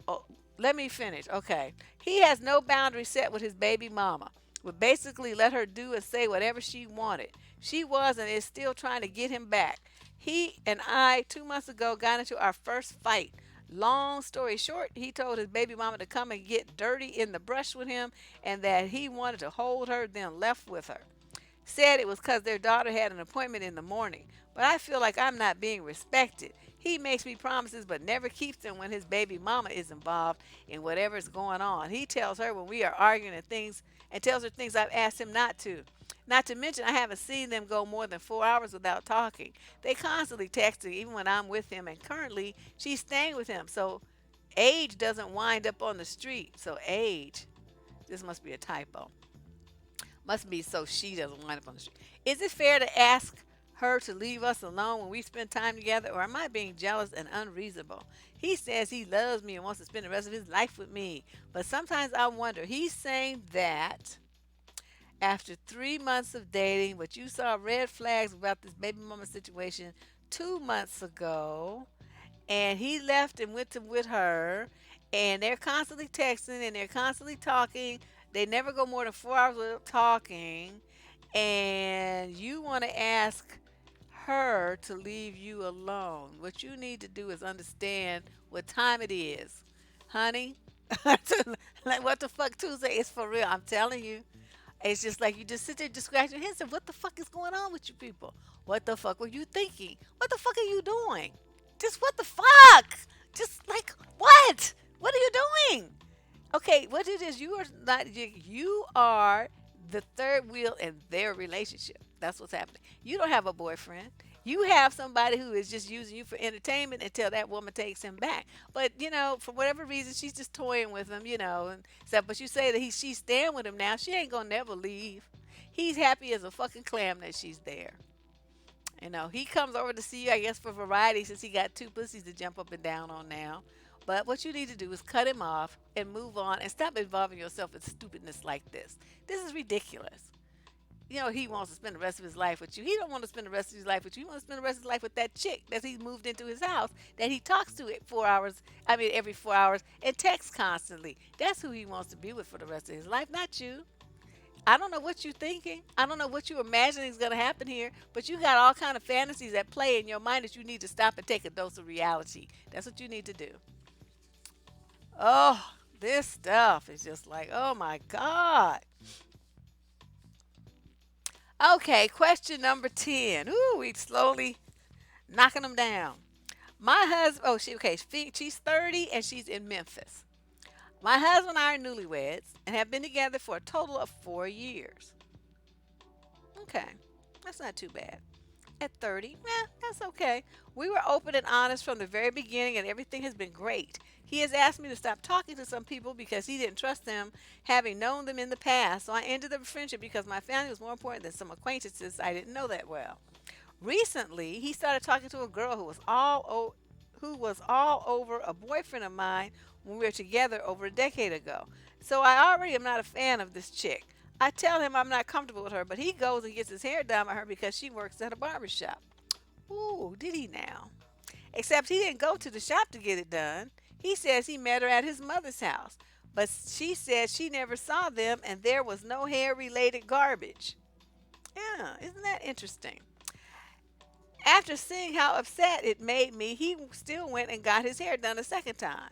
S1: Oh, let me finish. Okay, he has no boundary set with his baby mama. Would basically let her do and say whatever she wanted. She was and is still trying to get him back. He and I 2 months ago got into our first fight. Long story short, he told his baby mama to come and get dirty in the brush with him and that he wanted to hold her, then left with her. Said it was because their daughter had an appointment in the morning. But I feel like I'm not being respected. He makes me promises but never keeps them when his baby mama is involved in whatever's going on. He tells her when we are arguing and tells her things I've asked him not to. Not to mention I haven't seen them go more than 4 hours without talking. They constantly texting even when I'm with him, and currently she's staying with him. So age doesn't wind up on the street. So age, this must be a typo. Must be so she doesn't wind up on the street. Is it fair to ask her to leave us alone when we spend time together, or am I being jealous and unreasonable? He says he loves me and wants to spend the rest of his life with me, but sometimes I wonder. He's saying that after 3 months of dating, but you saw red flags about this baby mama situation 2 months ago, and he left and went to with her, and they're constantly texting and they're constantly talking. They never go more than 4 hours without talking, and you want to ask her to leave you alone. What you need to do is understand what time it is, honey. Like what the fuck Tuesday is for real. I'm telling you. It's just like you just sit there, just scratch your head and say, what the fuck is going on with you people? What the fuck were you thinking? What the fuck are you doing? Just what the fuck? Just like what? What are you doing? Okay, what it is, you are not, you are the third wheel in their relationship. That's what's happening. You don't have a boyfriend. You have somebody who is just using you for entertainment until that woman takes him back. But for whatever reason, she's just toying with him, and stuff. But you say that she's staying with him now. She ain't gonna never leave. He's happy as a fucking clam that she's there. He comes over to see you, I guess, for variety since he got two pussies to jump up and down on now. But what you need to do is cut him off and move on and stop involving yourself in stupidness like this. This is ridiculous. He wants to spend the rest of his life with you. He don't want to spend the rest of his life with you. He wants to spend the rest of his life with that chick that he moved into his house that he talks to at 4 hours. I mean, every 4 hours and texts constantly. That's who he wants to be with for the rest of his life, not you. I don't know what you're thinking. I don't know what you're imagining is going to happen here, but you got all kind of fantasies at play in your mind that you need to stop and take a dose of reality. That's what you need to do. Oh, this stuff is just like, oh my God. Okay, question number 10. Ooh, we slowly knocking them down. My husband, oh, she's 30 and she's in Memphis. My husband and I are newlyweds and have been together for a total of 4 years. Okay, that's not too bad. At 30, that's okay. We were open and honest from the very beginning, and everything has been great. He has asked me to stop talking to some people because he didn't trust them, having known them in the past. So I ended the friendship because my family was more important than some acquaintances I didn't know that well. Recently, he started talking to a girl who was all over a boyfriend of mine when we were together over a decade ago. So I already am not a fan of this chick. I tell him I'm not comfortable with her, but he goes and gets his hair done by her because she works at a barber shop. Ooh, did he now? Except he didn't go to the shop to get it done. He says he met her at his mother's house, but she says she never saw them and there was no hair related garbage. Yeah, isn't that interesting? After seeing how upset it made me, he still went and got his hair done a second time.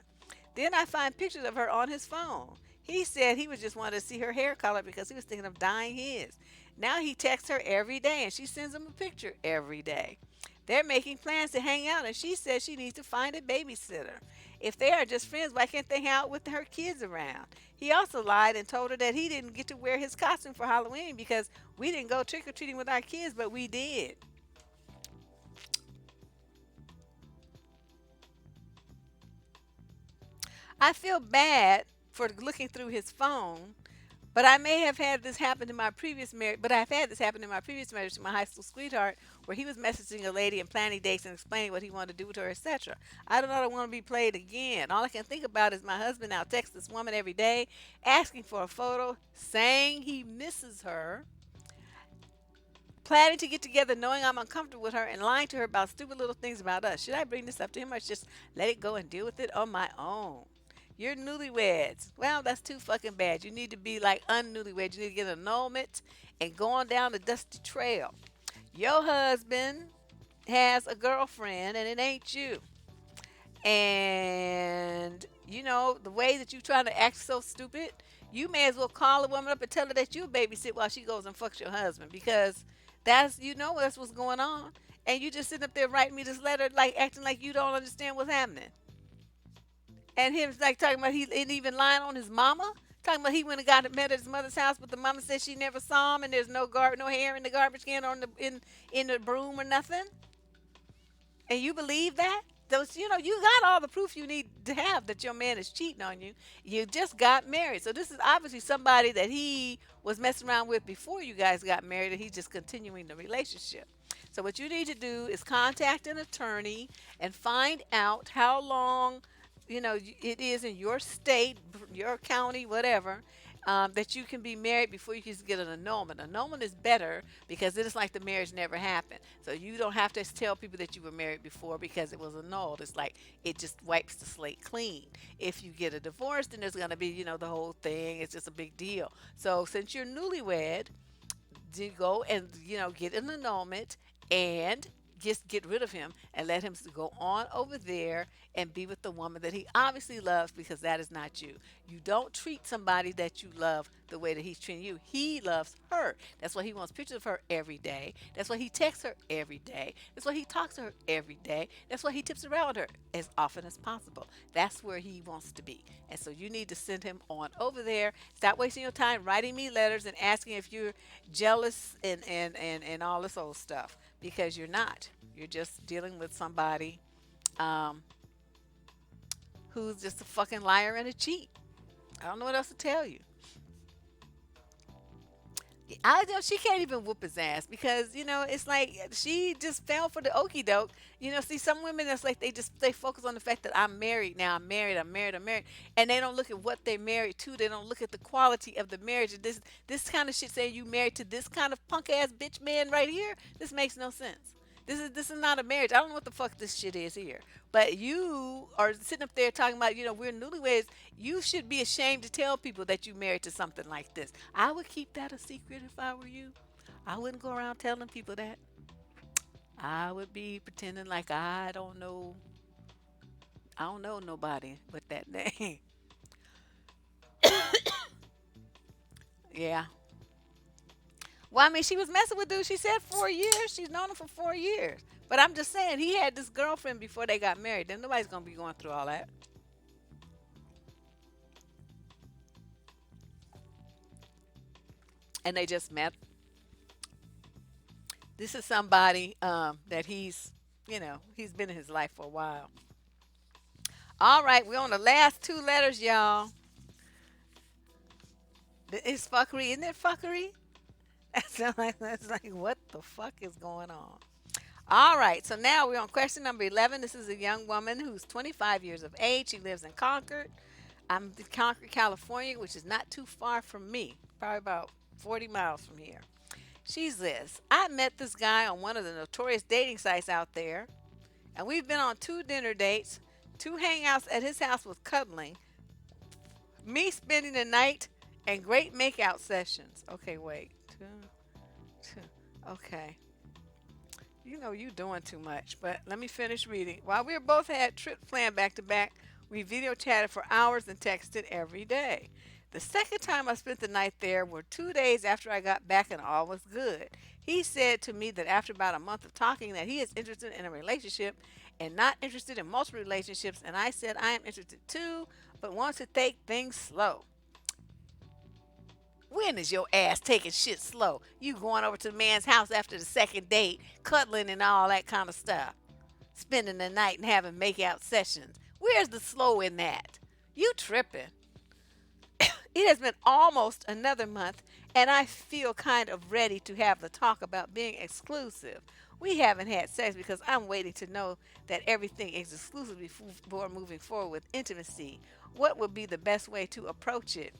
S1: Then I find pictures of her on his phone. He said he was just wanted to see her hair color because he was thinking of dyeing his. Now he texts her every day and she sends him a picture every day. They're making plans to hang out and she says she needs to find a babysitter. If they are just friends, why can't they hang out with her kids around? He also lied and told her that he didn't get to wear his costume for Halloween because we didn't go trick or treating with our kids, but we did. I feel bad for looking through his phone, but I may have had this happen in my previous marriage. But I've had this happen in my previous marriage to my high school sweetheart, where he was messaging a lady and planning dates and explaining what he wanted to do with her, etc. I do not want to be played again. All I can think about is my husband now texts this woman every day, asking for a photo, saying he misses her, planning to get together, knowing I'm uncomfortable with her, and lying to her about stupid little things about us. Should I bring this up to him or just let it go and deal with it on my own? You're newlyweds. Well, that's too fucking bad. You need to be like unnewlyweds. You need to get an annulment and go on down the dusty trail. Your husband has a girlfriend and it ain't you. And the way that you trying to act so stupid, you may as well call a woman up and tell her that you babysit while she goes and fucks your husband because that's what's going on. And you just sitting up there writing me this letter like acting like you don't understand what's happening. And him like talking about he and even lying on his mama, talking about he went and got met at his mother's house, but the mama said she never saw him, and there's no hair in the garbage can or in the broom or nothing. And you believe that? Those you got all the proof you need to have that your man is cheating on you. You just got married, so this is obviously somebody that he was messing around with before you guys got married, and he's just continuing the relationship. So what you need to do is contact an attorney and find out how long it is in your state, your county, whatever, that you can be married before you can get an annulment. Annulment is better because it is like the marriage never happened. So you don't have to tell people that you were married before because it was annulled. It's like it just wipes the slate clean. If you get a divorce, then there's going to be, the whole thing. It's just a big deal. So since you're newlywed, to go and get an annulment and just get rid of him and let him go on over there and be with the woman that he obviously loves because that is not you. You don't treat somebody that you love the way that he's treating you. He loves her. That's why he wants pictures of her every day. That's why he texts her every day. That's why he talks to her every day. That's why he tips around her as often as possible. That's where he wants to be. And so you need to send him on over there. Stop wasting your time writing me letters and asking if you're jealous and all this old stuff, because you're not. You're just dealing with somebody um, who's just a fucking liar and a cheat. I don't know what else to tell you. I know she can't even whoop his ass because it's like she just fell for the okey doke. See, some women that's like they focus on the fact that I'm married now. I'm married. I'm married. I'm married, and they don't look at what they're married to. They don't look at the quality of the marriage. This kind of shit saying you married to this kind of punk ass bitch man right here. This makes no sense. This is not a marriage. I don't know what the fuck this shit is here. But you are sitting up there talking about, we're newlyweds. You should be ashamed to tell people that you married to something like this. I would keep that a secret if I were you. I wouldn't go around telling people that. I would be pretending like I don't know nobody with that name. Yeah. Well, I mean, she was messing with dude. She said 4 years. She's known him for 4 years. But I'm just saying, he had this girlfriend before they got married. Then nobody's gonna be going through all that. And they just met. This is somebody that he's been in his life for a while. All right, we're on the last two letters, y'all. It's fuckery, isn't it fuckery? That's like what the fuck is going on? All right, so now we're on question number 11. This is a young woman who's 25 years of age. She lives in Concord. I'm in Concord, California, which is not too far from me, probably about 40 miles from here. She's this. I met this guy on one of the notorious dating sites out there, and we've been on two dinner dates, two hangouts at his house with cuddling, me spending the night, and great makeout sessions. Okay, wait. Okay. You doing too much, but let me finish reading. While we both had trips planned back to back, we video chatted for hours and texted every day. The second time I spent the night there were 2 days after I got back and all was good. He said to me that after about a month of talking that he is interested in a relationship and not interested in multiple relationships, and I said I am interested too, but want to take things slow. When is your ass taking shit slow? You going over to the man's house after the second date, cuddling and all that kind of stuff, spending the night and having makeout sessions. Where's the slow in that? You tripping. It has been almost another month, and I feel kind of ready to have the talk about being exclusive. We haven't had sex because I'm waiting to know that everything is exclusive before moving forward with intimacy. What would be the best way to approach it?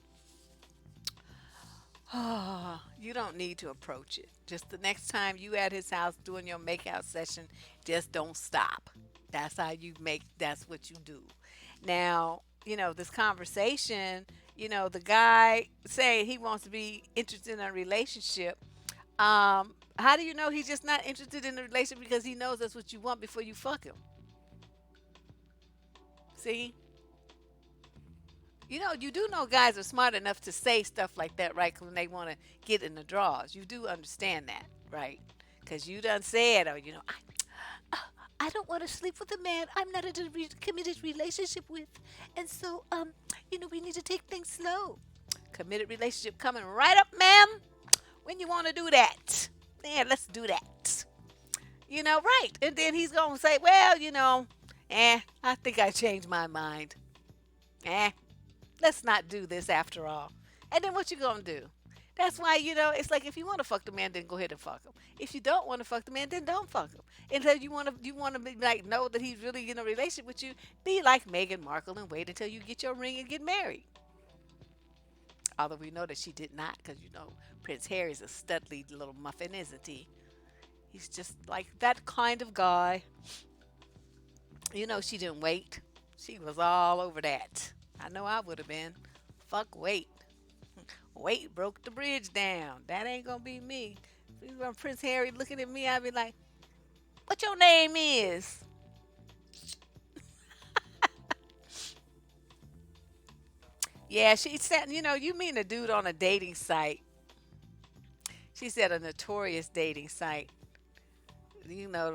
S1: You don't need to approach it. Just the next time you at his house doing your makeout session, just don't stop. That's what you do. Now, this conversation, the guy saying he wants to be interested in a relationship. How do you know he's just not interested in a relationship because he knows that's what you want before you fuck him? See? You do know guys are smart enough to say stuff like that, right? When they want to get in the draws. You do understand that, right? Because you done said, I don't want to sleep with a man I'm not in a committed relationship with. And so, we need to take things slow. Committed relationship coming right up, ma'am. When you want to do that? Yeah, let's do that. Right. And then he's going to say, well, I think I changed my mind. Let's not do this after all. And then what you gonna do? That's why, it's like if you want to fuck the man, then go ahead and fuck him. If you don't want to fuck the man, then don't fuck him. Until you wanna be like know that he's really in a relationship with you, be like Meghan Markle and wait until you get your ring and get married. Although we know that she did not, because Prince Harry's a studly little muffin, isn't he? He's just like that kind of guy. She didn't wait. She was all over that. I know I would have been. Fuck wait. Wait broke the bridge down. That ain't gonna be me. If you want Prince Harry looking at me, I'd be like, what your name is? Yeah, she said, you mean a dude on a dating site. She said a notorious dating site.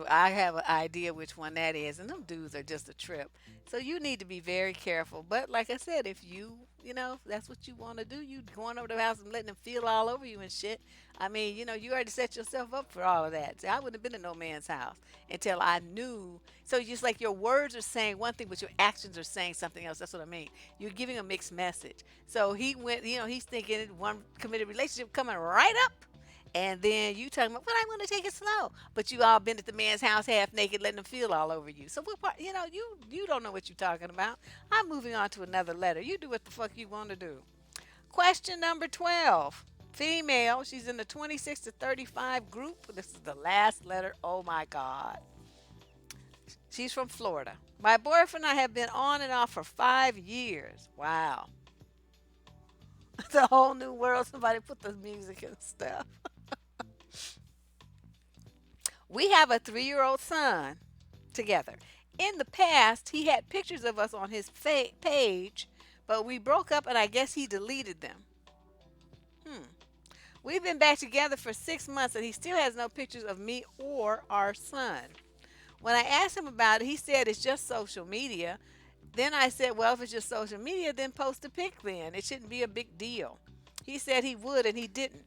S1: I have an idea which one that is, and them dudes are just a trip. So you need to be very careful. But like I said, if if that's what you want to do, you going over to the house and letting them feel all over you and shit. I mean, you already set yourself up for all of that. See, I wouldn't have been in no man's house until I knew. So just like your words are saying one thing, but your actions are saying something else. That's what I mean. You're giving a mixed message. So he went, he's thinking one committed relationship coming right up, and then you talking about, well, I'm going to take it slow. But you all been at the man's house half naked, letting him feel all over you. So what part, you don't know what you're talking about. I'm moving on to another letter. You do what the fuck you want to do. Question number 12. Female. She's in the 26 to 35 group. This is the last letter. Oh my God. She's from Florida. My boyfriend and I have been on and off for 5 years. Wow. It's a whole new world. Somebody put the music and stuff. We have a 3-year-old son together. In the past, he had pictures of us on his page, but we broke up and I guess he deleted them. Hmm. We've been back together for 6 months and he still has no pictures of me or our son. When I asked him about it, he said it's just social media. Then I said, well, if it's just social media, then post a pic then. It shouldn't be a big deal. He said he would and he didn't.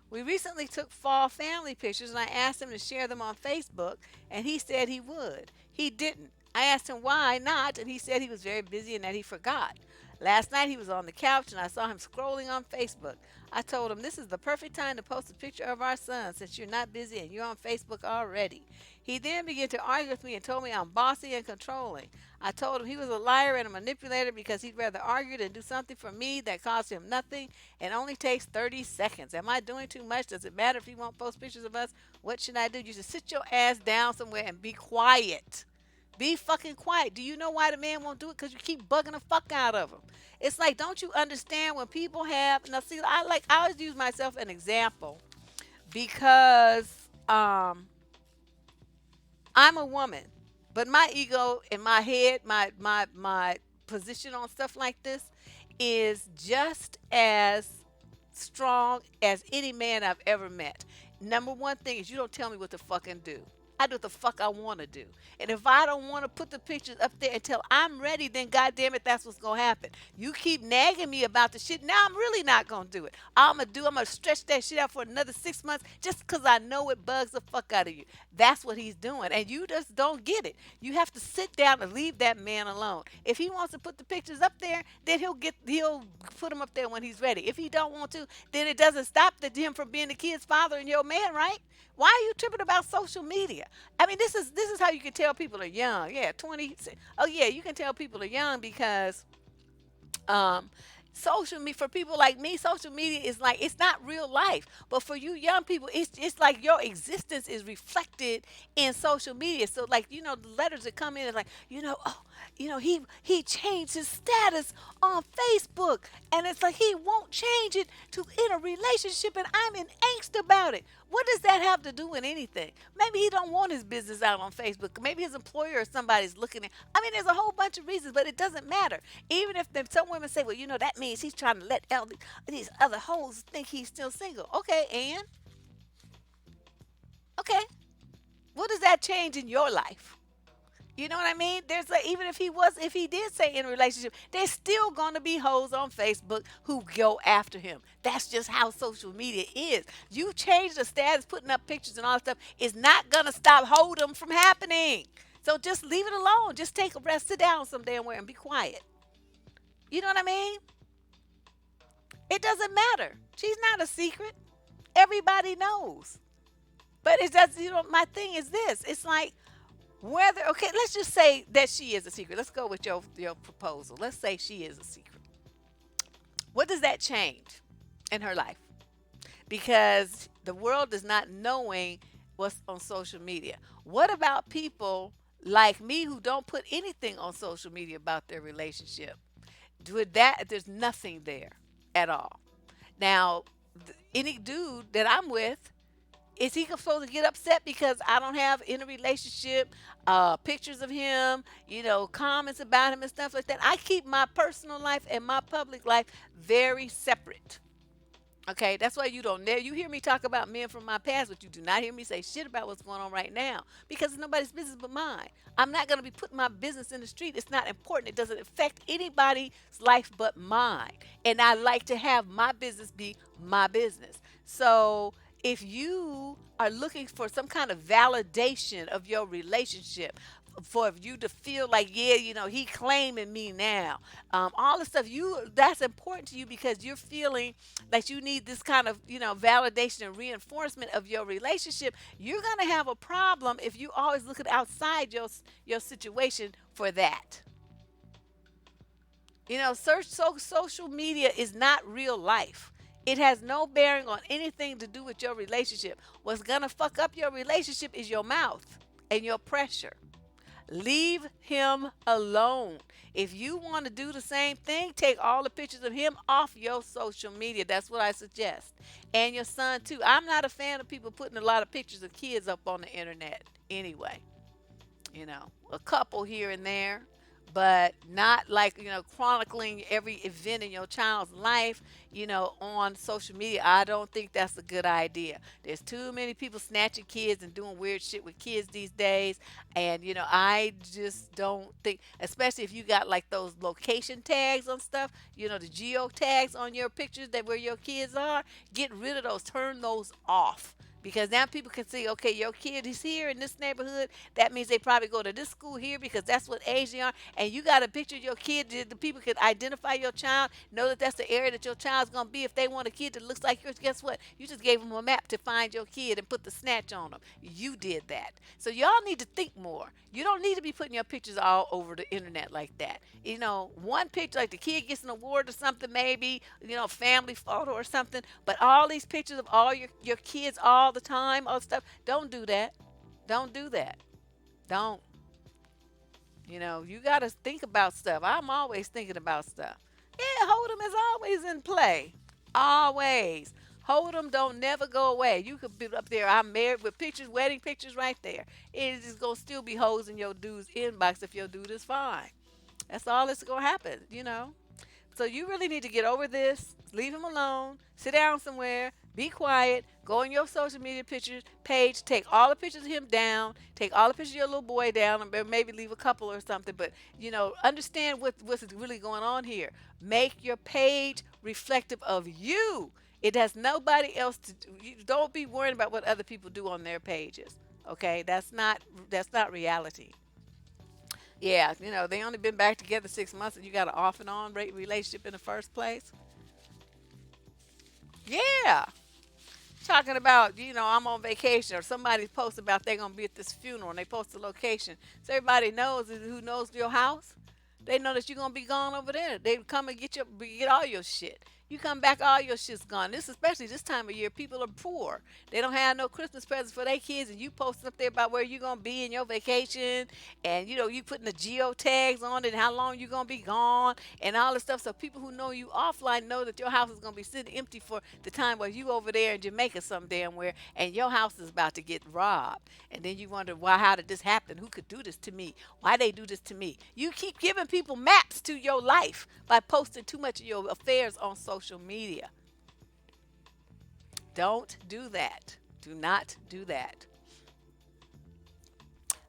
S1: We recently took fall family pictures and I asked him to share them on Facebook and he said he would. He didn't. I asked him why not and he said he was very busy and that he forgot. Last night he was on the couch and I saw him scrolling on Facebook. I told him this is the perfect time to post a picture of our son since you're not busy and you're on Facebook already. He then began to argue with me and told me I'm bossy and controlling. I told him he was a liar and a manipulator because he'd rather argue than do something for me that costs him nothing and only takes 30 seconds. Am I doing too much? Does it matter if he won't post pictures of us? What should I do? You should sit your ass down somewhere and be quiet. Be fucking quiet. Do you know why the man won't do it? Because you keep bugging the fuck out of him. It's like, don't you understand when people have. Now, see, I always use myself an example because I'm a woman, but my ego in my head, my position on stuff like this is just as strong as any man I've ever met. Number one thing is you don't tell me what to fucking do. I do what the fuck I want to do. And if I don't want to put the pictures up there until I'm ready, then goddamn it, that's what's gonna happen. You keep nagging me about the shit. Now I'm really not gonna do it. I'm gonna stretch that shit out for another 6 months just because I know it bugs the fuck out of you. That's what he's doing. And you just don't get it. You have to sit down and leave that man alone. If he wants to put the pictures up there, then he'll put them up there when he's ready. If he don't want to, then it doesn't stop him from being the kid's father and your man, right? Why are you tripping about social media? I mean, this is how you can tell people are young. Yeah, 20. Oh yeah, you can tell people are young because um social media, for people like me, social media is like, it's not real life, but for you young people, it's like your existence is reflected in social media. So like, the letters that come in is like, oh, he changed his status on Facebook, and it's like he won't change it to in a relationship, and I'm in angst about it. What does that have to do with anything? Maybe he don't want his business out on Facebook. Maybe his employer or somebody's looking at. I mean, there's a whole bunch of reasons, but it doesn't matter. Even if some women say, well, that means he's trying to let these other hoes think he's still single. Okay, and okay, what does that change in your life? You know what I mean? There's like, even if he did say in a relationship, there's still gonna be hoes on Facebook who go after him. That's just how social media is. You change the status, putting up pictures and all that stuff is not gonna stop hold'em from happening. So just leave it alone. Just take a rest, sit down some damn where and be quiet. You know what I mean? It doesn't matter. She's not a secret. Everybody knows. But it does. My thing is this. It's like, whether, okay, let's just say that she is a secret. Let's go with your proposal. Let's say she is a secret. What does that change in her life? Because the world is not knowing what's on social media. What about people like me who don't put anything on social media about their relationship? With that, there's nothing there at all. Now, any dude that I'm with, Is he supposed to get upset because I don't have in a relationship pictures of him, comments about him and stuff like that? I keep my personal life and my public life very separate. Okay, that's why you don't you hear me talk about men from my past, but you do not hear me say shit about what's going on right now because it's nobody's business but mine. I'm not going to be putting my business in the street. It's not important. It doesn't affect anybody's life but mine. And I like to have my business be my business. So if you are looking for some kind of validation of your relationship, for you to feel like, yeah, he claiming me now, all the stuff, that's important to you because you're feeling like you need this kind of validation and reinforcement of your relationship. You're going to have a problem if you always looking outside your situation for that. Social media is not real life. It has no bearing on anything to do with your relationship. What's going to fuck up your relationship is your mouth and your pressure. Leave him alone. If you want to do the same thing, take all the pictures of him off your social media. That's what I suggest. And your son, too. I'm not a fan of people putting a lot of pictures of kids up on the internet anyway. A couple here and there, but not like, chronicling every event in your child's life, on social media. I don't think that's a good idea. There's too many people snatching kids and doing weird shit with kids these days. And, I just don't think, especially if you got like those location tags on stuff, the geo tags on your pictures that where your kids are, get rid of those, turn those off because now people can see, okay, your kid is here in this neighborhood. That means they probably go to this school here because that's what age they are. And you got a picture of your kid. The people can identify your child, know that that's the area that your child's going to be. If they want a kid that looks like yours, guess what? You just gave them a map to find your kid and put the snatch on them. You did that. So y'all need to think more. You don't need to be putting your pictures all over the internet like that. One picture, like the kid gets an award or something, maybe, family photo or something. But all these pictures of all your kids all the time, all stuff, don't do that. Don't do that. Don't. You got to think about stuff. I'm always thinking about stuff. Yeah, hold them is always in play. Always. Hold them don't never go away. You could be up there, I'm married with pictures, wedding pictures right there. It is going to still be hoes in your dude's inbox if your dude is fine. That's all that's going to happen. So you really need to get over this. Leave him alone. Sit down somewhere. Be quiet. Go on your social media pictures page. Take all the pictures of him down. Take all the pictures of your little boy down, and maybe leave a couple or something. But understand what's really going on here. Make your page reflective of you. It has nobody else to do. Don't be worried about what other people do on their pages. Okay, that's not reality. Yeah, they only been back together 6 months, and you got an off and on relationship in the first place. Yeah, talking about I'm on vacation, or somebody posts about they're gonna be at this funeral, and they post the location, so everybody knows who knows your house. They know that you're gonna be gone over there. They come and get all your shit. You come back, all your shit's gone. This especially this time of year, people are poor. They don't have no Christmas presents for their kids, and you posting up there about where you're gonna be in your vacation, and you putting the geo tags on it, and how long you're gonna be gone, and all this stuff. So people who know you offline know that your house is gonna be sitting empty for the time where you over there in Jamaica some damn where, and your house is about to get robbed. And then you wonder, why? How did this happen? Who could do this to me? Why they do this to me? You keep giving people maps to your life by posting too much of your affairs on social media. Don't do that. Do not do that.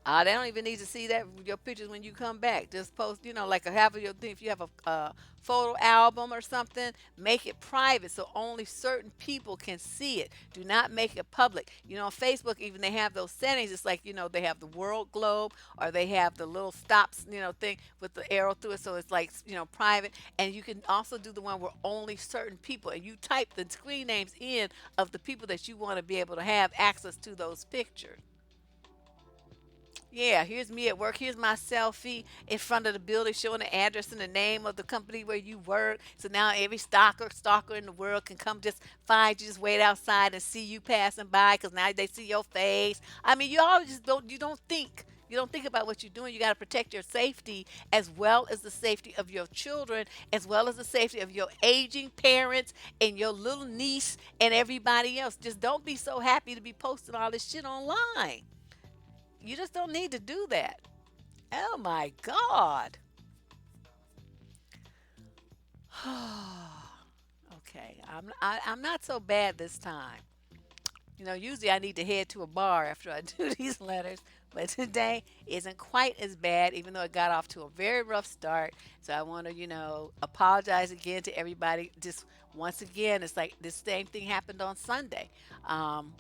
S1: They don't even need to see that your pictures when you come back. Just post, like have your thing. If you have a photo album or something, make it private so only certain people can see it. Do not make it public. On Facebook, even they have those settings. It's like they have the world globe, or they have the little stops, thing with the arrow through it. So it's like private. And you can also do the one where only certain people, and you type the screen names in of the people that you want to be able to have access to those pictures. Yeah, here's me at work. Here's my selfie in front of the building showing the address and the name of the company where you work. So now every stalker in the world can come just find you, just wait outside and see you passing by because now they see your face. I mean, you always just don't, you don't think. You don't think about what you're doing. You got to protect your safety as well as the safety of your children, as well as the safety of your aging parents and your little niece and everybody else. Just don't be so happy to be posting all this shit online. You just don't need to do that. Oh my God. Okay, I'm not so bad this time. Usually I need to head to a bar after I do these letters, but today isn't quite as bad, even though it got off to a very rough start. So I want to, apologize again to everybody. Just once again, it's like this same thing happened on Sunday. Um,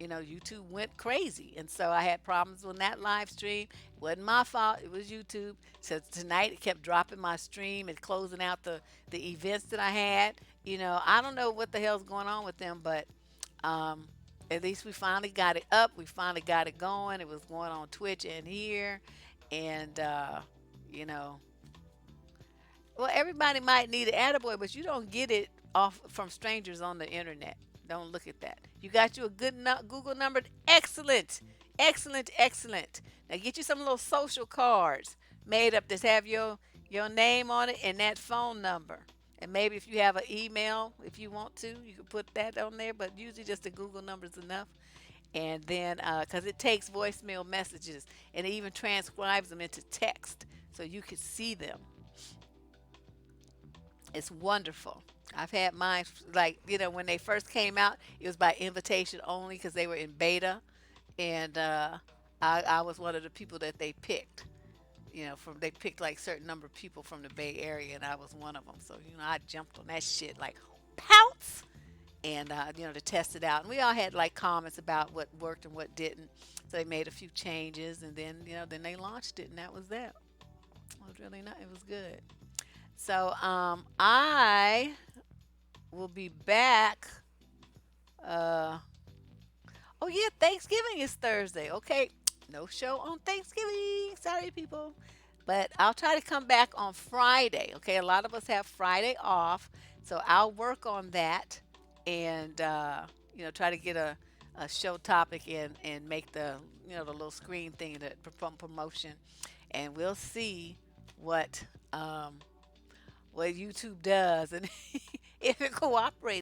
S1: YouTube went crazy. And so I had problems on that live stream. It wasn't my fault, it was YouTube. So tonight it kept dropping my stream and closing out the events that I had. I don't know what the hell's going on with them, but um, at least we finally got it up. We finally got it going. It was going on Twitch and here. And, you know, well, everybody might need an attaboy, but you don't get it off from strangers on the internet. Don't look at that. You got you a good Google number. Excellent. Excellent. Excellent. Now get you some little social cards made up that have your name on it and that phone number. And maybe if you have an email, if you want to, you can put that on there. But usually just the Google number is enough. And then, because it takes voicemail messages and it even transcribes them into text so you can see them. It's wonderful. I've had mine, like, when they first came out, it was by invitation only because they were in beta. And I was one of the people that they picked. They picked like certain number of people from the Bay Area, and I was one of them. So, I jumped on that shit like pounce and, to test it out. And we all had like comments about what worked and what didn't. So they made a few changes, and then, then they launched it, and that was that. It was really not, it was good. So I will be back. Uh, oh yeah, Thanksgiving is Thursday. Okay, no show on Thanksgiving. Sorry, people, but I'll try to come back on Friday. Okay, a lot of us have Friday off, so I'll work on that and try to get a show topic and make the little screen thing, the promotion, and we'll see what um, what YouTube does and if it cooperates.